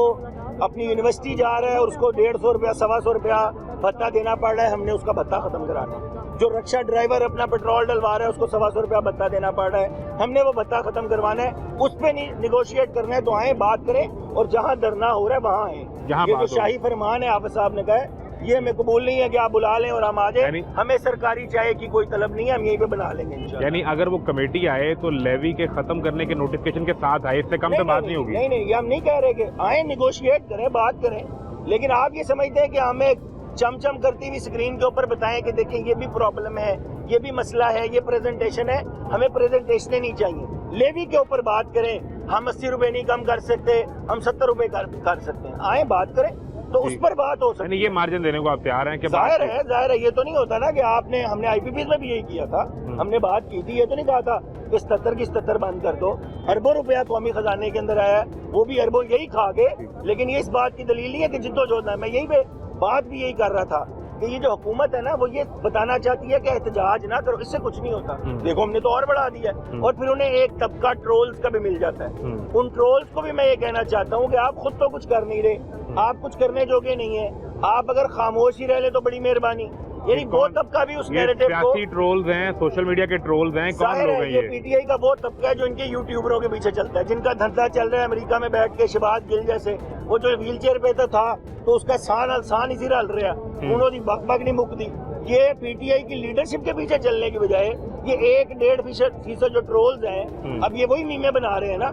اپنی یونیورسٹی جا رہا ہے اور اس کو 150 روپیہ 125 روپیہ بھتہ دینا پڑ رہا ہے, ہم نے اس کا بھتہ ختم کرانا. جو رکشہ ڈرائیور اپنا پیٹرول ڈلوا رہا ہے اس کو 125 روپیہ بھتہ دینا پڑ رہا ہے, ہم نے وہ بھتہ ختم کروانا ہے. اس پہ نیگوشیٹ کرنا ہے تو آئیں بات کریں, اور جہاں دھرنا ہو رہا ہے وہاں آئیں. یہ جو شاہی فرمان ہے حافظ صاحب نے کہا ہے یہ ہمیں قبول نہیں ہے کہ آپ بلا لیں اور ہم آ جائیں. ہمیں سرکاری چائے کی کوئی طلب نہیں ہے, ہم یہیں پہ بنا لیں گے انشاءاللہ. یعنی اگر وہ کمیٹی آئے تو لیوی کے ختم کرنے کے نوٹیفکیشن کے ساتھ آئے, اس سے کم سے بات نہیں ہوگی؟ نہیں, یہ ہم نہیں کہہ رہے کہ آئیں نیگوشیٹ کریں, بات کریں, لیکن آپ یہ سمجھتے ہیں کہ ہمیں چم کرتی ہوئی اسکرین کے اوپر بتائیں کہ دیکھیں یہ بھی پرابلم ہے, یہ بھی مسئلہ ہے, یہ پریزنٹیشن ہے. ہمیں پریزنٹیشنیں نہیں چاہیے, لیوی کے اوپر بات کریں. ہم 80 روپے نہیں کم کر سکتے, ہم 70 روپے کر سکتے ہیں, آئیں بات کریں تو اس پر بات ہو سکتی ہے. یہ مارجن دینے کو آپ تیار ہیں کہ ظاہر ہے یہ تو نہیں ہوتا نا کہ آپ نے, ہم نے آئی پی پیز میں بھی یہی کیا تھا, ہم نے بات کی تھی, یہ تو نہیں کہا تھا کہ 77 کی 77 بند کر دو. اربوں روپیہ قومی خزانے کے اندر آیا ہے, وہ بھی اربوں یہی کھا گئے. لیکن یہ اس بات کی دلیل نہیں ہے کہ جدوجہد ہے. میں یہی پہ بات بھی یہی کر رہا تھا کہ یہ جو حکومت ہے نا وہ یہ بتانا چاہتی ہے کہ احتجاج نہ کرو, اس سے کچھ نہیں ہوتا. دیکھو ہم نے تو اور بڑھا دیا, اور پھر انہیں ایک طبقہ ٹرولز کا بھی مل جاتا ہے. ان ٹرولز کو بھی میں یہ کہنا چاہتا ہوں کہ آپ خود تو کچھ کر نہیں رہے, آپ کچھ کرنے جوگے نہیں ہیں, آپ اگر خاموش ہی رہ لیں تو بڑی مہربانی. یعنی وہ طبقہ بھی اس نیریٹو کو, سیاسی ٹرولز ہیں, سوشل میڈیا کے ٹرولز ہیں, کون لوگ ہیں یہ پی ٹی آئی کا وہ طبقہ ہے جو ان کے یوٹیوبروں کے پیچھے چلتا ہے, جن کا دھندا چل رہا ہے امریکہ میں بیٹھ کے. شہباز گل جیسے وہ جو ویل چیئر پہ تھا تو اس کا سان اسی رل رہا, انہوں نے بک نہیں مکتی. یہ پی ٹی آئی کی لیڈرشپ کے پیچھے چلنے کی بجائے یہ 1-1.5% جو ٹرولز ہیں اب یہ وہی میمیں بنا رہے ہیں نا.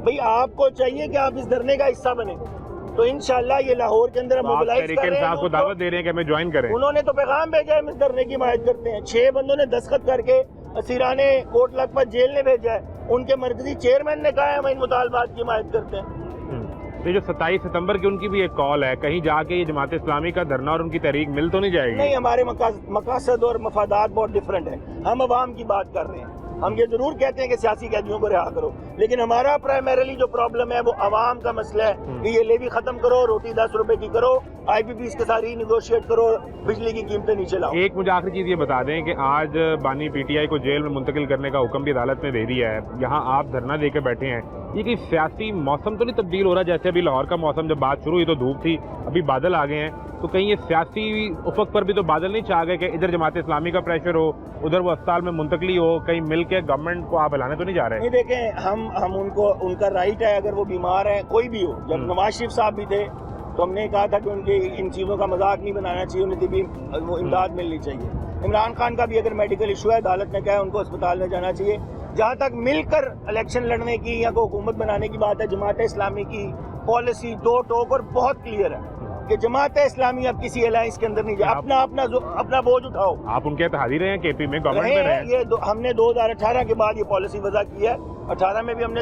بھئی آپ کو چاہیے کہ آپ اس دھرنے کا حصہ بنیں, تو انشاءاللہ یہ لاہور کے اندر موبلائز کر رہے ہیں. آپ کو دعوت دے رہے ہیں کہ ہمیں جوائن کریں. انہوں نے تو پیغام بھیجا ہے, ہم اس دھرنے کی حمایت کرتے ہیں. 6 بندوں نے دستخط کر کے اسیران کوٹ لکھپت جیل نے بھیجا ہے, ان کے مرکزی چیئرمین نے کہا ہے ہم ان مطالبات کی حمایت کرتے ہیں. تو جو 27 ستمبر کی ان کی بھی ایک کال ہے, کہیں جا کے یہ جماعت اسلامی کا دھرنا اور ان کی تحریک مل تو نہیں جائے گی؟ نہیں, ہمارے مقاصد اور مفادات بہت ڈیفرنٹ ہیں. ہم عوام کی بات کر رہے ہیں. ہم یہ ضرور کہتے ہیں کہ سیاسی قیدیوں کو رہا کرو, لیکن ہمارا پرائمریلی جو پرابلم ہے وہ عوام کا مسئلہ ہے کہ یہ لیوی ختم کرو, روٹی 10 روپے کی کرو, آئی پی پیز کے ساتھ نیگوشیٹ کرو, بجلی کی قیمتیں نیچے لاؤ. ایک مجھے آخری چیز یہ بتا دیں کہ آج بانی پی ٹی آئی کو جیل میں منتقل کرنے کا حکم بھی عدالت نے دے دیا ہے, یہاں آپ دھرنا دے کے بیٹھے ہیں, یہ کہ سیاسی موسم تو نہیں تبدیل ہو رہا؟ جیسے ابھی لاہور کا موسم جب بات شروع ہوئی تو دھوپ تھی, ابھی بادل آ گئے ہیں, تو کہیں یہ سیاسی افق پر بھی تو بادل نہیں چاہ گئے کہ ادھر جماعت اسلامی کا پریشر ہو, ادھر وہ اسپتال میں منتقلی ہو, کہیں مل کے گورنمنٹ کو آپ ہلانے تو نہیں جا رہے؟ نہیں, دیکھیں ہم ان کا رائٹ ہے, اگر وہ بیمار ہیں کوئی بھی ہو. جب نواز شریف صاحب بھی تھے تو ہم نے کہا تھا کہ ان کے ان چیزوں کا مذاق نہیں بنانا چاہیے, انہیں طبی وہ امداد ملنی چاہیے. عمران خان کا بھی اگر میڈیکل ایشو ہے, عدالت نے کہا ہے ان کو اسپتال میں جانا چاہیے. جہاں تک مل کر الیکشن لڑنے کی یا کوئی حکومت بنانے کی بات ہے, جماعت اسلامی کی پالیسی 2 ٹوک اور بہت کلیئر ہے کہ جماعت اسلامی اب کسی الائنس کے اندر نہیں جائے. اپنا بوجھ اٹھاؤ. آپ ان کے اتحادی رہے ہیں, کے پی میں گورنمنٹ میں رہے ہیں. یہ ہم نے 2018 کے بعد یہ پالیسی وضع کی ہے. 18 میں بھی ہم نے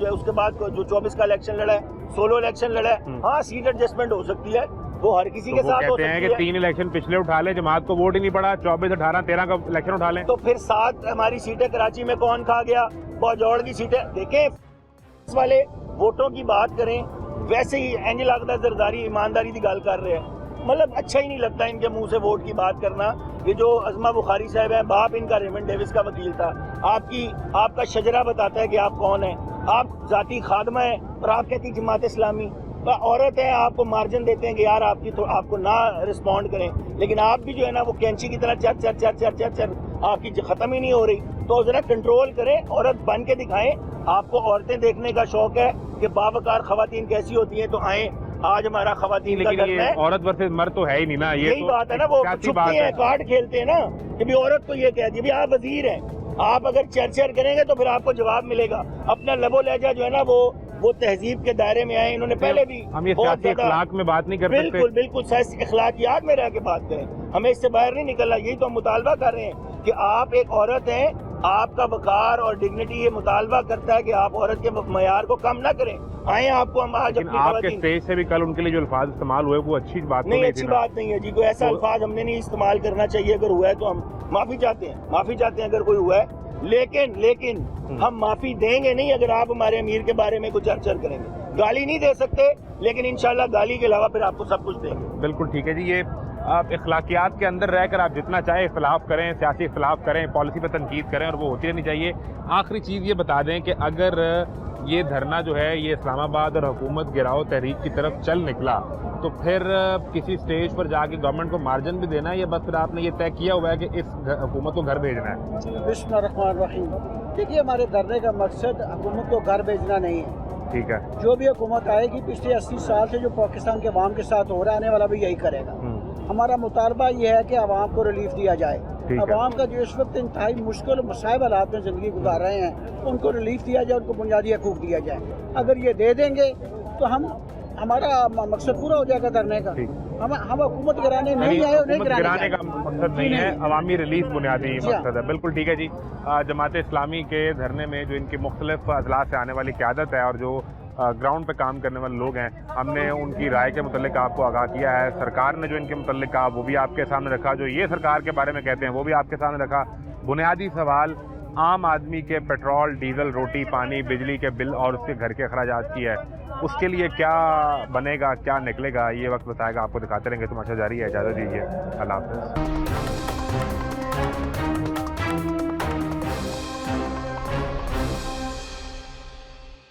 اس کے بعد جو 24 کا الیکشن لڑا ہے, سولو الیکشن لڑا ہے. ہاں, سیٹ ایڈجسٹمنٹ ہو سکتی ہے, وہ ہر کسی کے ساتھ ہو سکتی ہے. کہتے ہیں کہ 3 الیکشن پچھلے اٹھا لیں, جماعت کو ووٹ ہی نہیں پڑا, 24, 18, 13 کا الیکشن اٹھا لیں. تو پھر 7 ہماری سیٹیں کراچی میں کون کھا گیا, باجوڑ کی سیٹیں. دیکھیں اس والے ووٹوں کی بات کریں, ویسے ہی اینجل آغدہ زرداری ایمانداری کی گل کر رہے ہیں. مطلب اچھا ہی نہیں لگتا ان کے منہ سے ووٹ کی بات کرنا. یہ جو عظمہ بخاری صاحب ہیں, باپ ان کا ریمنڈ ڈیوس کا وکیل تھا. آپ کا شجرہ بتاتا ہے کہ آپ کون ہیں. آپ ذاتی خادمہ ہیں اور آپ کہتی جماعت اسلامی. عورت ہے, آپ کو مارجن دیتے ہیں کہ یار آپ کو نہ رسپونڈ کریں, لیکن آپ بھی جو ہے نا وہ کینچی کی طرح چر چر چر چر چر چر آپ کی ختم ہی نہیں ہو رہی. تو ذرا کنٹرول کریں, عورت بن کے دکھائیں. آپ کو عورتیں دیکھنے کا شوق ہے کہ باوقار خواتین کیسی ہوتی ہیں, تو آئیں. آج ہمارا خواتین کا دھرنا ہے. عورت ورسز مرد تو ہے ہی نہیں نا, یہی بات ہے نا, وہ چھپتے ہیں, کارڈ کھیلتے ہیں نا کہ بھی عورت کو یہ کہہ دی, آپ وزیر ہیں, آپ اگر چرچر کریں گے تو پھر آپ کو جواب ملے گا. اپنا لب و لہجہ جو ہے نا وہ تہذیب کے دائرے میں آئے. انہوں نے پہلے بھی ہم یہ سیاسی اخلاق میں بات نہیں کر سکتے. بالکل سیاسی اخلاقیات میں رہ کے بات کریں, ہمیں اس سے باہر نہیں نکلنا. یہی تو ہم مطالبہ کر رہے ہیں کہ آپ ایک عورت ہیں, آپ کا وقار اور ڈگنیٹی یہ مطالبہ کرتا ہے کہ آپ عورت کے معیار کو کم نہ کریں. آئیں, آپ کو ہم آج اپنی آپ کے اسٹیج سے بھی کل ان کے لیے جو الفاظ استعمال ہوئے وہ اچھی بات نہیں, اچھی بات نہیں ہے جی. کوئی ایسا الفاظ ہم نے نہیں استعمال کرنا چاہیے. اگر ہوا ہے تو ہم معافی چاہتے ہیں اگر کوئی ہوا ہے. لیکن ہم معافی دیں گے نہیں اگر آپ ہمارے امیر کے بارے میں کچھ چرچر کریں گے. گالی نہیں دے سکتے, لیکن انشاءاللہ گالی کے علاوہ پھر آپ کو سب کچھ دیں گے. بالکل ٹھیک ہے جی. یہ آپ اخلاقیات کے اندر رہ کر آپ جتنا چاہے اختلاف کریں, سیاسی اختلاف کریں, پالیسی پہ تنقید کریں, اور وہ ہوتی رہنی چاہیے. آخری چیز یہ بتا دیں کہ اگر یہ دھرنا جو ہے یہ اسلام آباد اور حکومت گراؤ تحریک کی طرف چل نکلا تو پھر کسی سٹیج پر جا کے گورنمنٹ کو مارجن بھی دینا ہے, یا بس پھر آپ نے یہ طے کیا ہوا ہے کہ اس حکومت کو گھر بھیجنا ہے؟ بسم اللہ الرحمن الرحیم. دیکھیے, ہمارے دھرنے کا مقصد حکومت کو گھر بھیجنا نہیں ہے. ٹھیک ہے, جو بھی حکومت آئے گی پچھلے 80 سال سے جو پاکستان کے عوام کے ساتھ ہو رہا ہے, آنے والا بھی یہی کرے گا. ہمارا مطالبہ یہ ہے کہ عوام کو ریلیف دیا جائے. عوام کا جو اس وقت انتہائی مشکل اور مصائب حالات میں زندگی گزار رہے ہیں, ان کو ریلیف دیا جائے, ان کو بنیادی حقوق دیا جائے. اگر یہ دے دیں گے تو ہمارا مقصد پورا ہو جائے گا دھرنے کا. ہم حکومت گرانے نہیں آئے, انہیں گرانے کا مقصد نہیں ہے, عوامی ریلیف بنیادی مقصد ہے. بالکل ٹھیک ہے جی. جماعت اسلامی کے دھرنے میں جو ان کی مختلف اضلاع سے آنے والی قیادت ہے اور جو گراؤنڈ پہ کام کرنے والے لوگ ہیں, ہم نے ان کی رائے کے متعلق آپ کو آگاہ کیا ہے. سرکار نے جو ان کے متعلق کہا وہ بھی آپ کے سامنے رکھا, جو یہ سرکار کے بارے میں کہتے ہیں وہ بھی آپ کے سامنے رکھا. بنیادی سوال عام آدمی کے پیٹرول, ڈیزل, روٹی, پانی, بجلی کے بل اور اس کے گھر کے اخراجات کی ہے. اس کے لیے کیا بنے گا, کیا نکلے گا, یہ وقت بتائے گا. آپ کو دکھاتے رہیں گے. تماشا جاری ہے, اجازت دیجیے. اللہ حافظ.